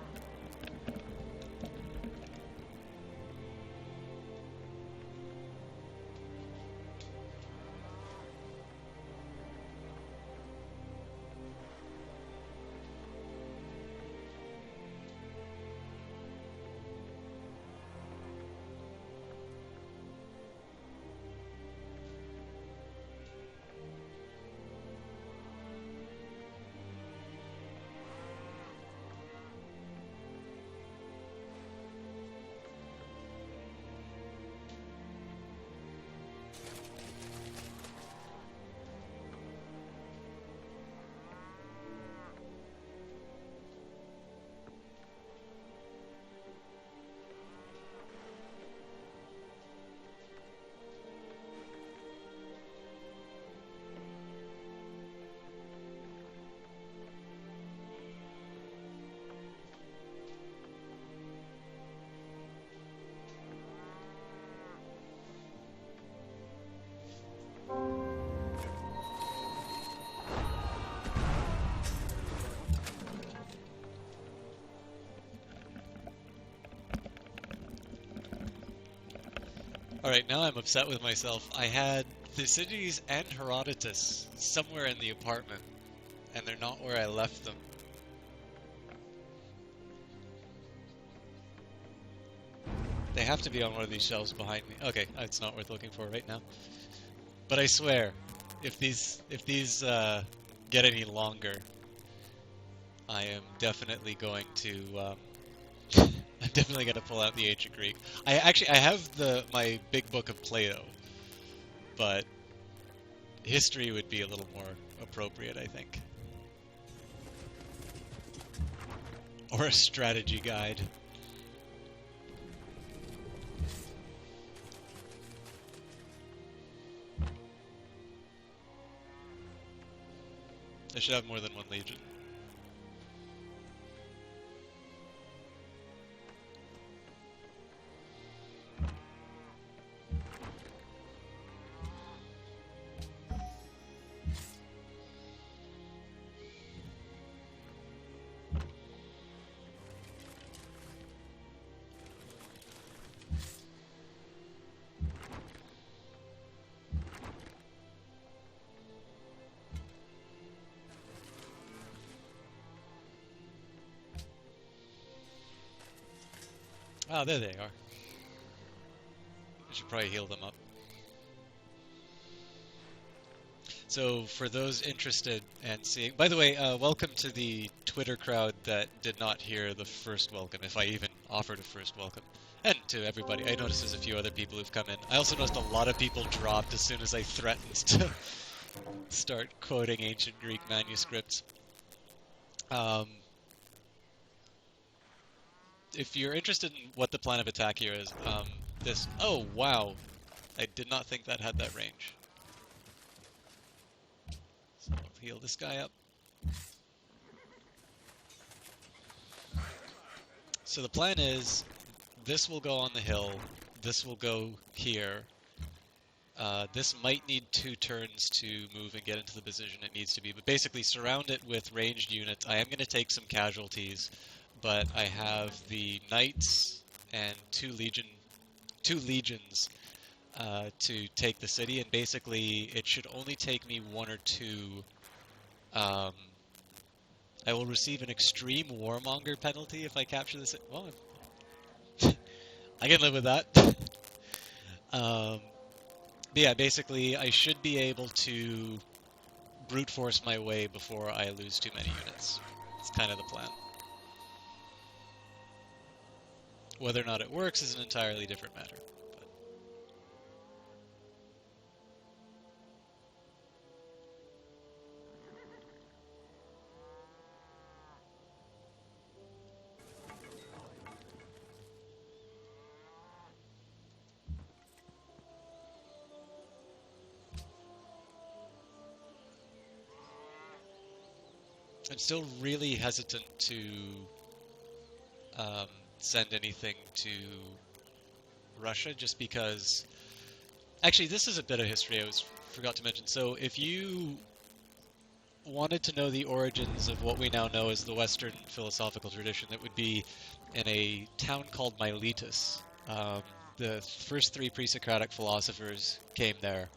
Alright, now I'm upset with myself. I had Thucydides and Herodotus somewhere in the apartment, and they're not where I left them. They have to be on one of these shelves behind me. Okay, it's not worth looking for right now. But I swear, if these get any longer, I am definitely going to I'm definitely gonna pull out the Ancient Greek. I have my big book of Plato, but history would be a little more appropriate, I think. Or a strategy guide. I should have more than one legion. Ah, there they are. I should probably heal them up. So, for those interested and seeing... By the way, welcome to the Twitter crowd that did not hear the first welcome, if I even offered a first welcome. And to everybody. I noticed there's a few other people who've come in. I also noticed a lot of people dropped as soon as I threatened to start quoting ancient Greek manuscripts. If you're interested in what the plan of attack here is, this... Oh, wow! I did not think that had that range. So I'll heal this guy up. So the plan is, this will go on the hill, this will go here. This might need 2 turns to move and get into the position it needs to be, but basically surround it with ranged units. I am going to take some casualties, but I have the knights and 2 legions to take the city, and basically it should only take me 1 or 2. I will receive an extreme warmonger penalty if I capture this. Well, I can live with that. But yeah, basically I should be able to brute force my way before I lose too many units. It's kind of the plan. Whether or not it works is an entirely different matter. I'm still really hesitant to send anything to Russia, just because... Actually, this is a bit of history I forgot to mention. So if you wanted to know the origins of what we now know as the Western philosophical tradition that would be in a town called Miletus. The first three pre-Socratic philosophers came there: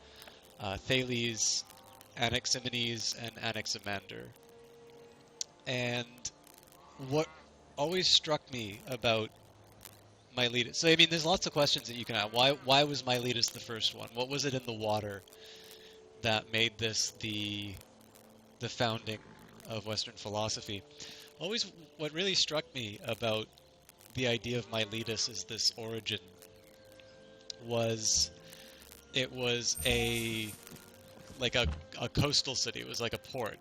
Thales, Anaximenes, and Anaximander. And what always struck me about Miletus, so I mean, there's lots of questions that you can ask. Why was Miletus the first one? What was it in the water that made this the founding of Western philosophy? Always, what really struck me about the idea of Miletus as this origin was it was a coastal city. It was like a port.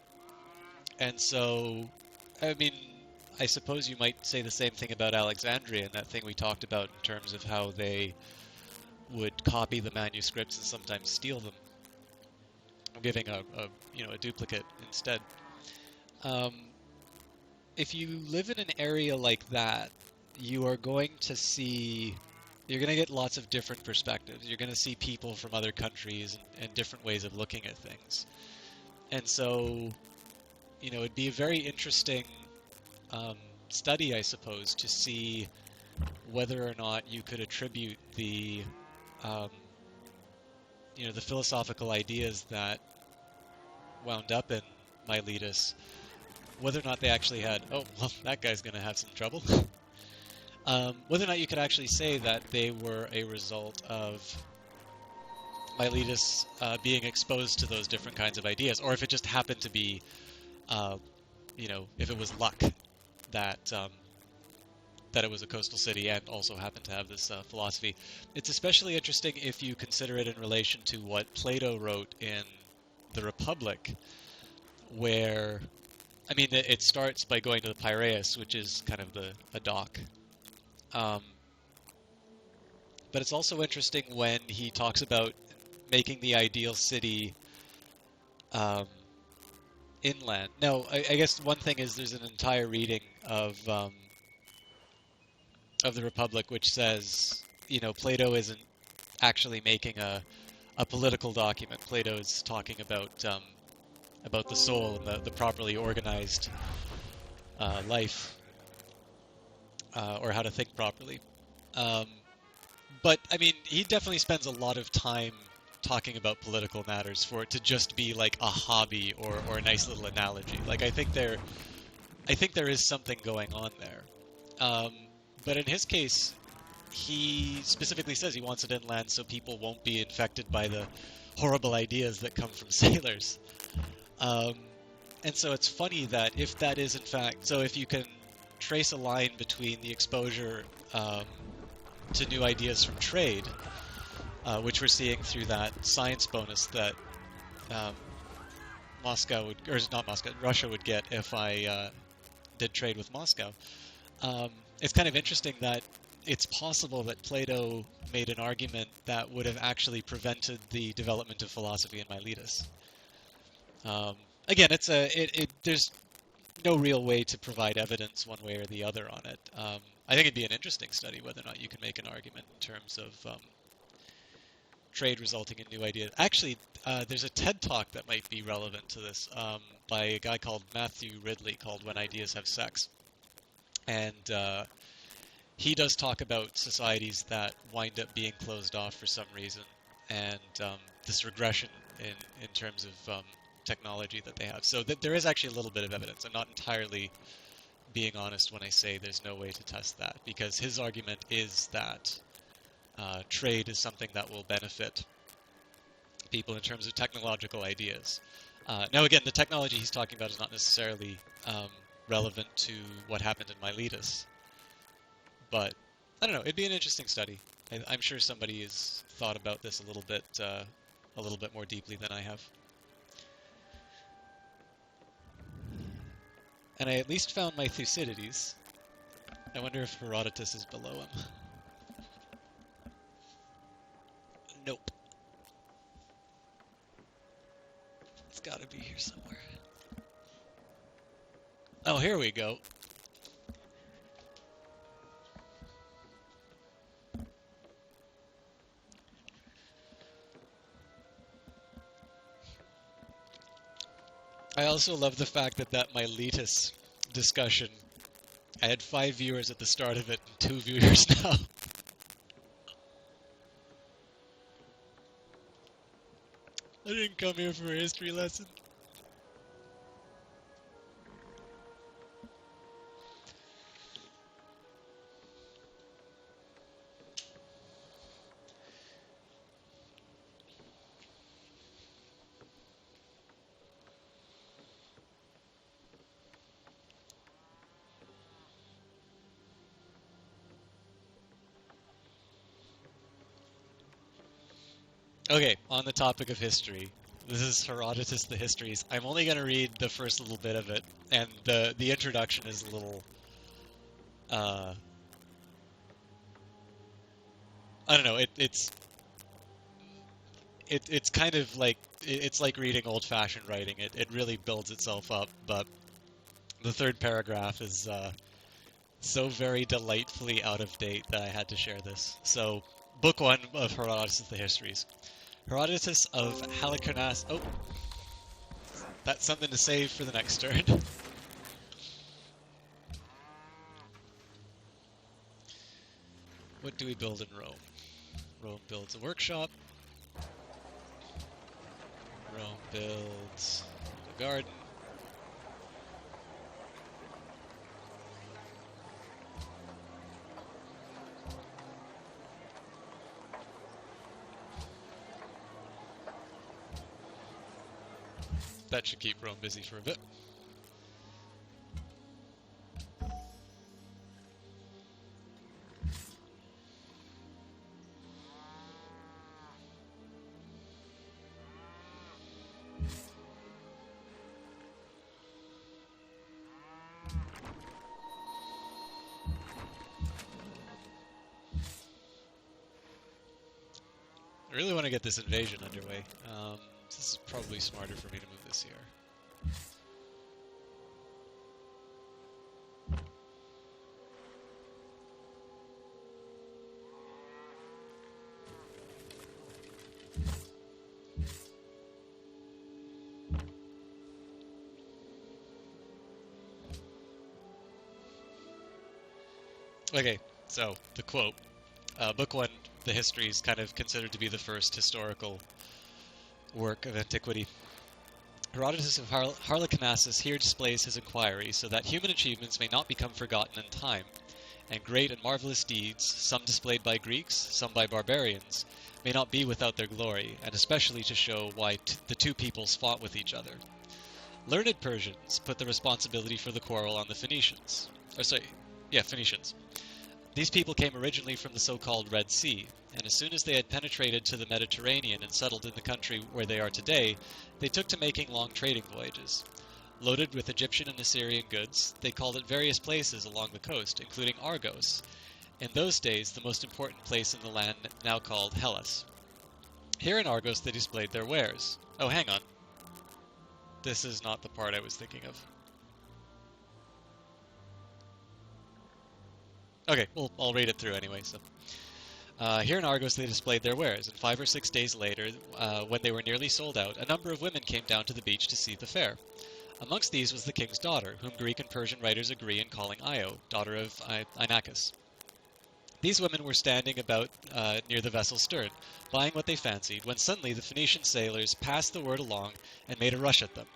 And so, I mean, I suppose you might say the same thing about Alexandria and that thing we talked about in terms of how they would copy the manuscripts and sometimes steal them, giving a duplicate instead. Um, if you live in an area like that, you are going to see, you're going to get lots of different perspectives. You're going to see people from other countries and different ways of looking at things. And so, it'd be a very interesting study, I suppose, to see whether or not you could attribute the philosophical ideas that wound up in Miletus, whether or not they actually had, oh, well, that guy's going to have some trouble. Whether or not you could actually say that they were a result of Miletus being exposed to those different kinds of ideas, or if it just happened to be, if it was luck that that it was a coastal city and also happened to have this philosophy. It's especially interesting if you consider it in relation to what Plato wrote in the Republic, where, I mean, it starts by going to the Piraeus, which is kind of a dock. But it's also interesting when he talks about making the ideal city inland. Now, I guess one thing is there's an entire reading of the Republic which says, Plato isn't actually making a political document. Plato is talking about the soul and the properly organized life, or how to think properly. But, I mean, he definitely spends a lot of time talking about political matters for it to just be like a hobby or a nice little analogy. Like, I think there is something going on there. But in his case, he specifically says he wants it inland so people won't be infected by the horrible ideas that come from sailors. And so it's funny that if that is in fact, so if you can trace a line between the exposure to new ideas from trade, which we're seeing through that science bonus that Russia would get if I did trade with Moscow. It's kind of interesting that it's possible that Plato made an argument that would have actually prevented the development of philosophy in Miletus. Again, there's no real way to provide evidence one way or the other on it. I think it'd be an interesting study whether or not you can make an argument in terms of trade resulting in new ideas. Actually, there's a TED Talk that might be relevant to this by a guy called Matthew Ridley called When Ideas Have Sex. And he does talk about societies that wind up being closed off for some reason, and this regression in terms of technology that they have. So there is actually a little bit of evidence. I'm not entirely being honest when I say there's no way to test that, because his argument is that trade is something that will benefit people in terms of technological ideas. Now, again, the technology he's talking about is not necessarily relevant to what happened in Miletus, but I don't know. It'd be an interesting study. I'm sure somebody has thought about this a little bit more deeply than I have. And I at least found my Thucydides. I wonder if Herodotus is below him. Nope. It's gotta be here somewhere. Oh, here we go. I also love the fact that Miletus discussion, I had 5 viewers at the start of it and 2 viewers now. I didn't come here for a history lesson. Okay, on the topic of history, this is Herodotus the Histories. I'm only going to read the first little bit of it, and the introduction is a little, uh, I don't know, it's kind of like, it's like reading old-fashioned writing. It really builds itself up, but the third paragraph is so very delightfully out of date that I had to share this. So, Book 1 of Herodotus the Histories. Herodotus of Halicarnassus. Oh, that's something to save for the next turn. What do we build in Rome? Rome builds a workshop. Rome builds a garden. That should keep Rome busy for a bit. I really want to get this invasion underway. This is probably smarter for me to move this here. Okay, so the quote. Book 1, the history, is kind of considered to be the first historical work of antiquity. Herodotus of Halicarnassus here displays his inquiry so that human achievements may not become forgotten in time, and great and marvelous deeds, some displayed by Greeks, some by barbarians, may not be without their glory, and especially to show why the two peoples fought with each other. Learned Persians put the responsibility for the quarrel on the Phoenicians. Phoenicians. These people came originally from the so-called Red Sea, and as soon as they had penetrated to the Mediterranean and settled in the country where they are today, they took to making long trading voyages. Loaded with Egyptian and Assyrian goods, they called at various places along the coast, including Argos, in those days the most important place in the land now called Hellas. Here in Argos they displayed their wares. Oh, hang on. This is not the part I was thinking of. Okay, well, I'll read it through anyway. So, here in Argos they displayed their wares, and 5 or 6 days later, when they were nearly sold out, a number of women came down to the beach to see the fair. Amongst these was the king's daughter, whom Greek and Persian writers agree in calling Io, daughter of Inachus. These women were standing about near the vessel's stern, buying what they fancied, when suddenly the Phoenician sailors passed the word along and made a rush at them.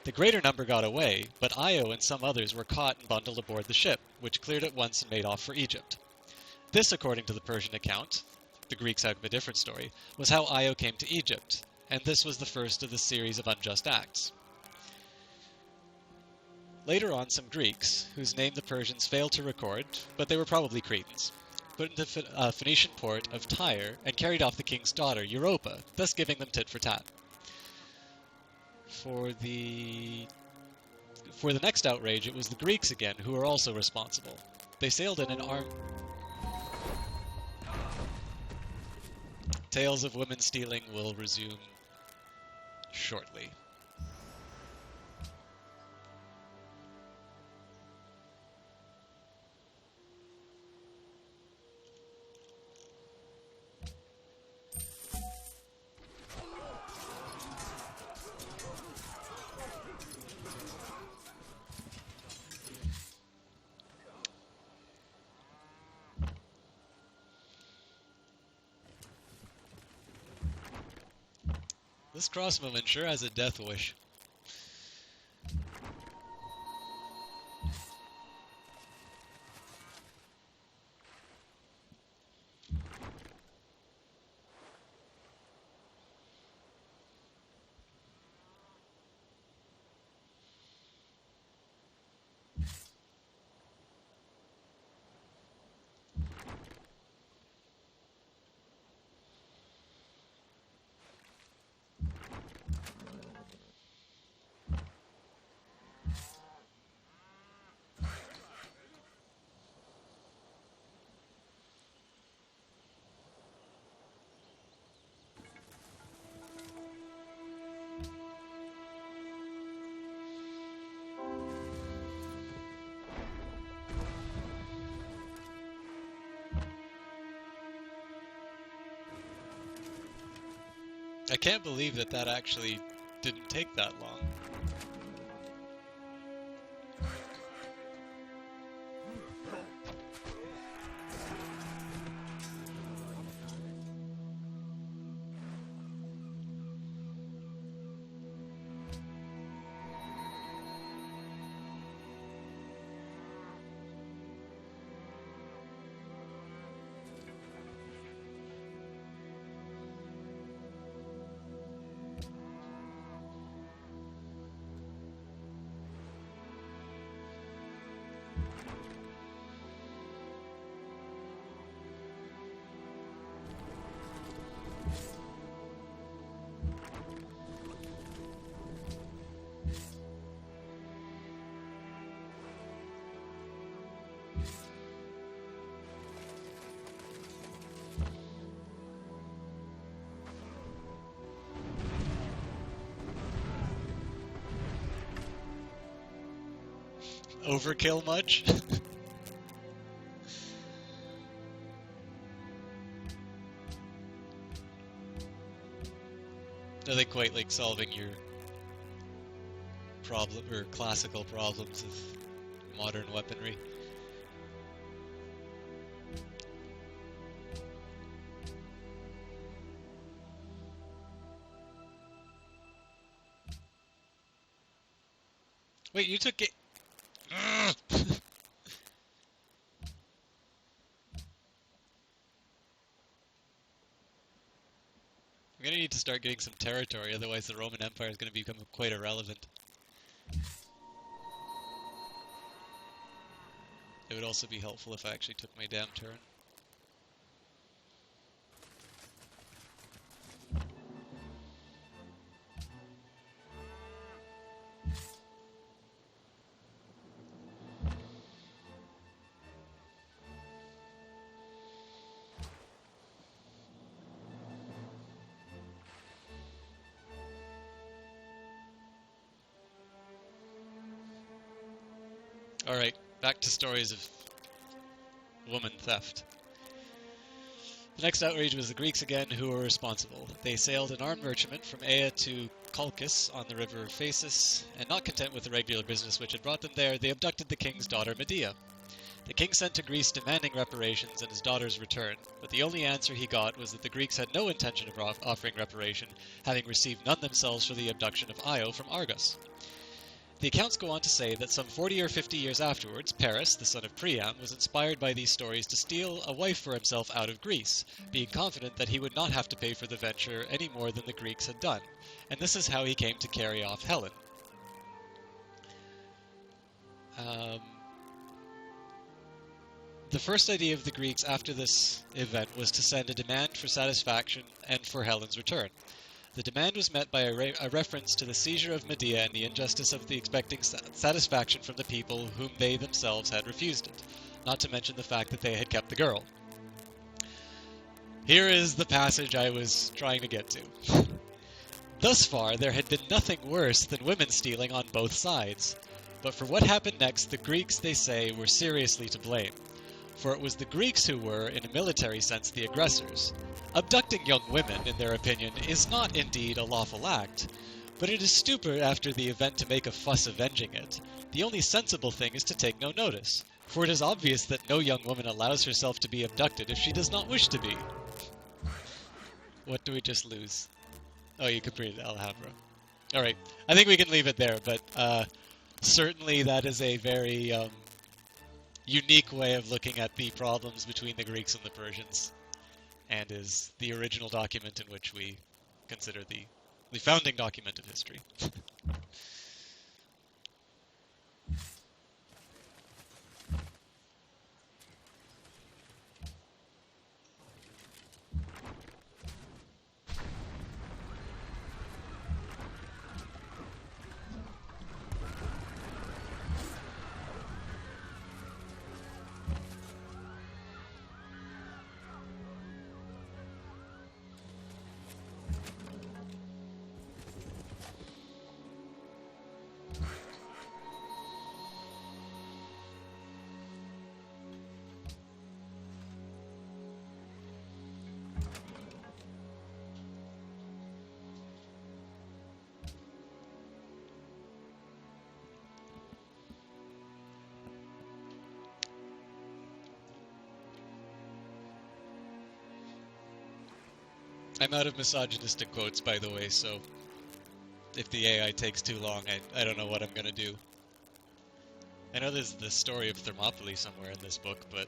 The greater number got away, but Io and some others were caught and bundled aboard the ship, which cleared at once and made off for Egypt. This, according to the Persian account, the Greeks have a different story, was how Io came to Egypt, and this was the first of the series of unjust acts. Later on, some Greeks, whose name the Persians failed to record, but they were probably Cretans, put into Phoenician port of Tyre and carried off the king's daughter, Europa, thus giving them tit for tat. For the next outrage, it was the Greeks again who were also responsible. They sailed in an armed... Tales of women stealing will resume shortly. This crossbowman sure has a death wish. I can't believe that that actually didn't take that long. Overkill much? Nothing quite like solving your problem or classical problems with modern weaponry. Wait, you took it. I'm gonna need to start getting some territory, otherwise the Roman Empire is gonna become quite irrelevant. It would also be helpful if I actually took my damn turn. Alright, back to stories of woman theft. The next outrage was the Greeks again, who were responsible. They sailed an armed merchantman from Aea to Colchis on the river Phasis, and not content with the regular business which had brought them there, they abducted the king's daughter Medea. The king sent to Greece demanding reparations and his daughter's return, but the only answer he got was that the Greeks had no intention of offering reparation, having received none themselves for the abduction of Io from Argos. The accounts go on to say that some 40 or 50 years afterwards, Paris, the son of Priam, was inspired by these stories to steal a wife for himself out of Greece, being confident that he would not have to pay for the venture any more than the Greeks had done, and this is how he came to carry off Helen. The first idea of the Greeks after this event was to send a demand for satisfaction and for Helen's return. The demand was met by a reference to the seizure of Medea and the injustice of the expecting satisfaction from the people whom they themselves had refused it, not to mention the fact that they had kept the girl. Here is the passage I was trying to get to. Thus far, there had been nothing worse than women stealing on both sides. But for what happened next, the Greeks, they say, were seriously to blame. For it was the Greeks who were, in a military sense, the aggressors. Abducting young women, in their opinion, is not indeed a lawful act, but it is stupid after the event to make a fuss avenging it. The only sensible thing is to take no notice, for it is obvious that no young woman allows herself to be abducted if she does not wish to be. What do we just lose? Oh, you completed Alhambra. All right. I think we can leave it there, but certainly that is a very unique way of looking at the problems between the Greeks and the Persians, and is the original document in which we consider the founding document of history. I'm out of misogynistic quotes, by the way, so if the AI takes too long, I don't know what I'm gonna do. I know there's the story of Thermopylae somewhere in this book, but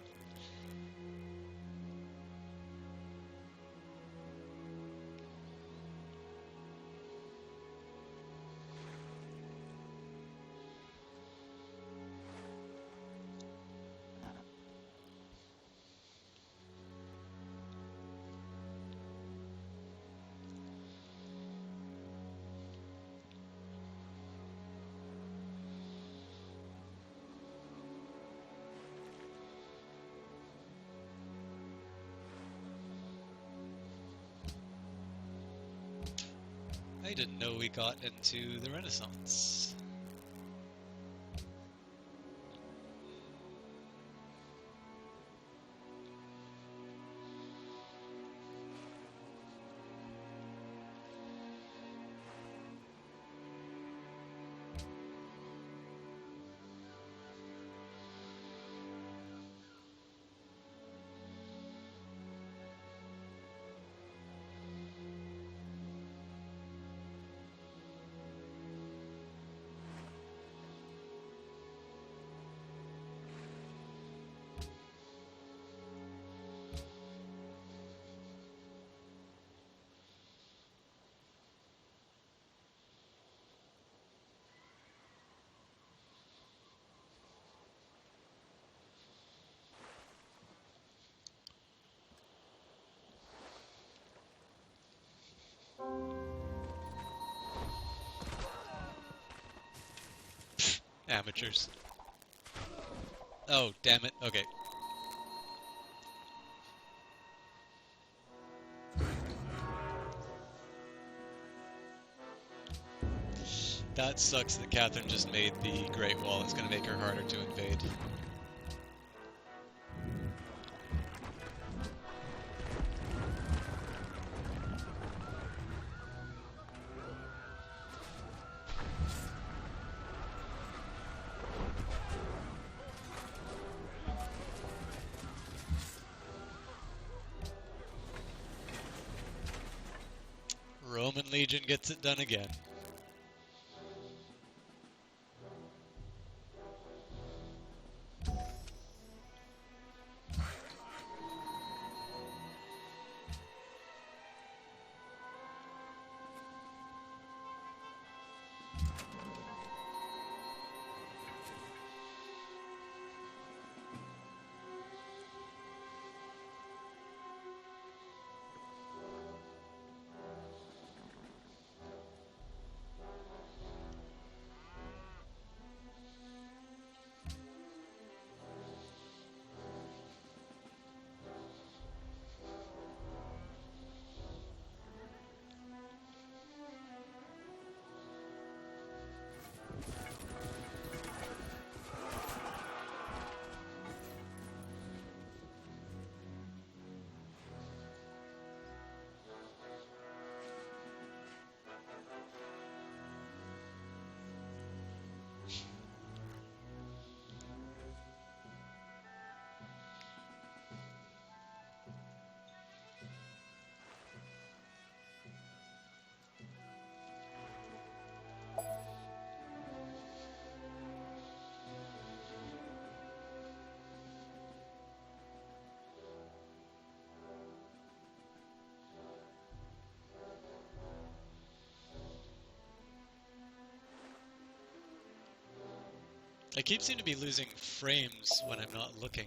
I didn't know we got into the Renaissance. Amateurs. Oh, damn it. Okay. That sucks that Catherine just made the Great Wall. It's gonna make her harder to invade. Roman Legion gets it done again. I keep seeming to be losing frames when I'm not looking.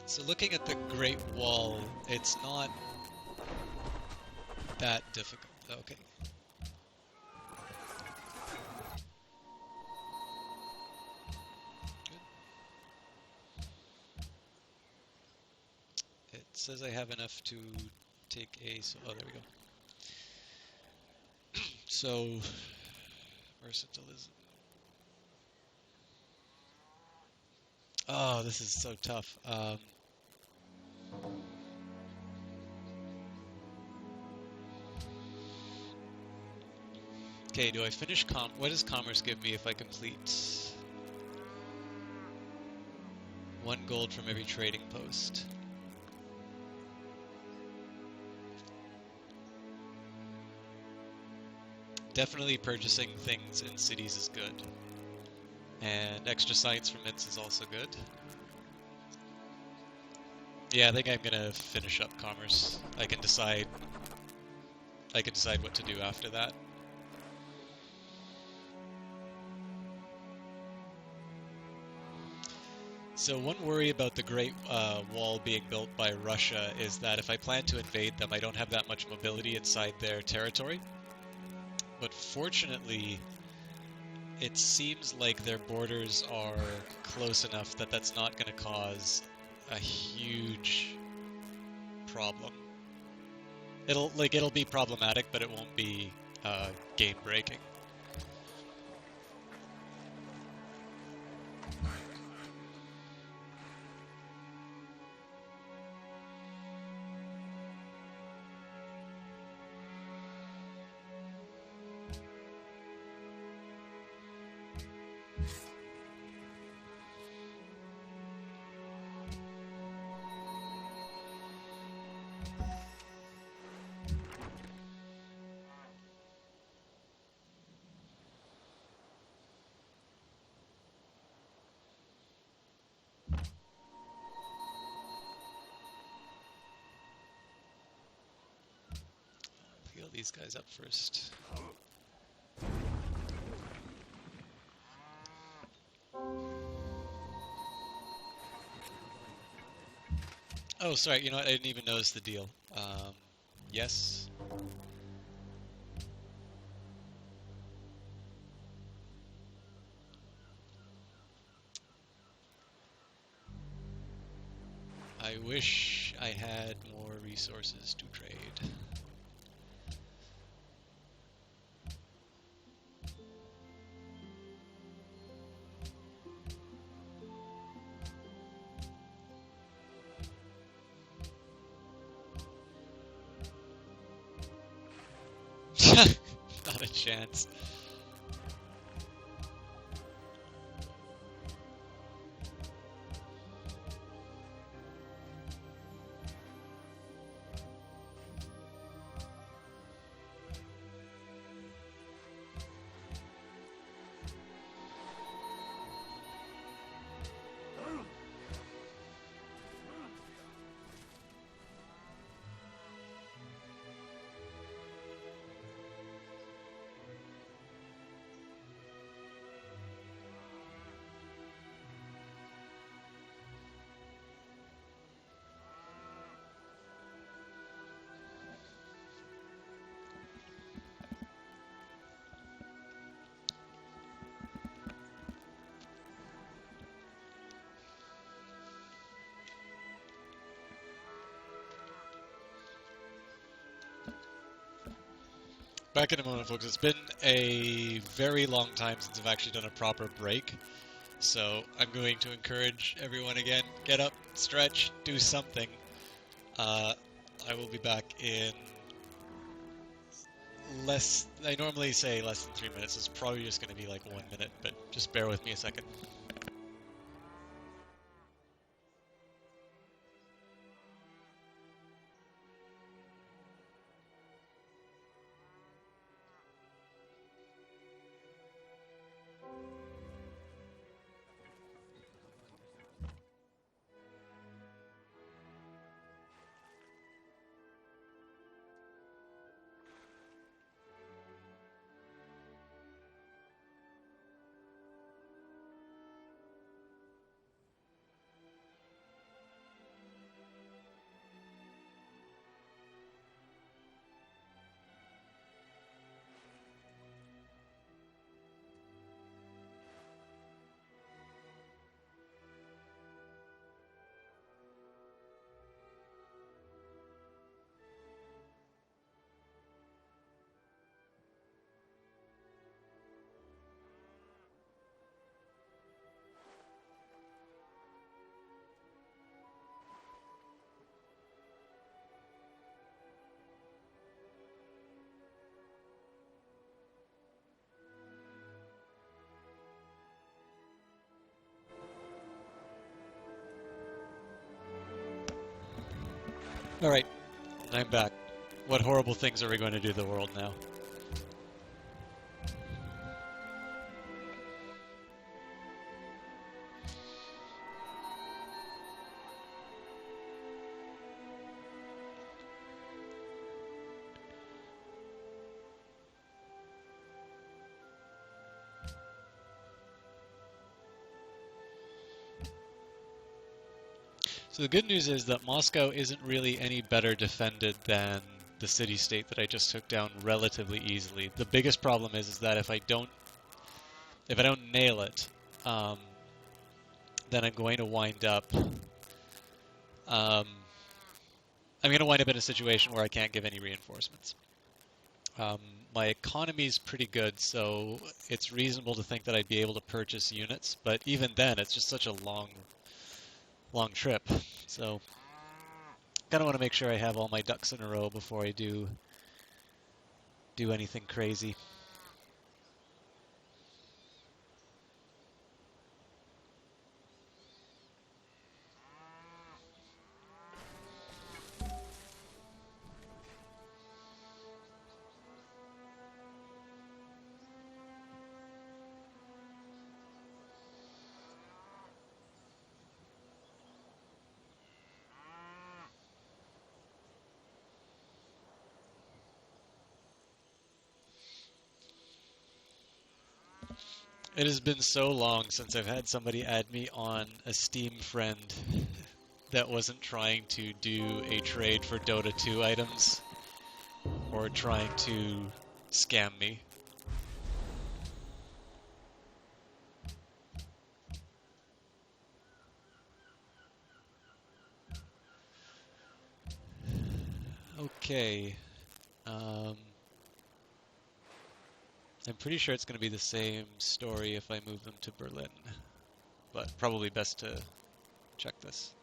So looking at the Great Wall, it's not that difficult. Okay. Good. It says I have enough to take a... So, oh, there we go. So, versatilism. Oh, this is so tough. Okay, do I finish what does commerce give me if I complete 1 gold from every trading post? Definitely purchasing things in cities is good. And extra science from mints is also good. Yeah, I think I'm gonna finish up commerce. I can decide what to do after that. So one worry about the Great Wall being built by Russia is that if I plan to invade them, I don't have that much mobility inside their territory. But fortunately, it seems like their borders are close enough that that's not going to cause a huge problem. It'll be problematic, but it won't be game breaking. Heal these guys up first. Oh, sorry, you know what? I didn't even notice the deal. Yes. I wish I had more resources to trade. Not a chance. Back in a moment, folks. It's been a very long time since I've actually done a proper break. So I'm going to encourage everyone again, get up, stretch, do something. I will be back in I normally say less than 3 minutes. It's probably just going to be like 1 minute, but just bear with me a second. Alright, I'm back. What horrible things are we going to do to the world now? So the good news is that Moscow isn't really any better defended than the city-state that I just took down relatively easily. The biggest problem is that if I don't nail it, then I'm going to wind up in a situation where I can't give any reinforcements. My economy is pretty good, so it's reasonable to think that I'd be able to purchase units, but even then, it's just such a long trip. So, kind of want to make sure I have all my ducks in a row before I do anything crazy. It has been so long since I've had somebody add me on a Steam friend that wasn't trying to do a trade for Dota 2 items or trying to scam me. Okay. I'm pretty sure it's going to be the same story if I move them to Berlin, but probably best to check this.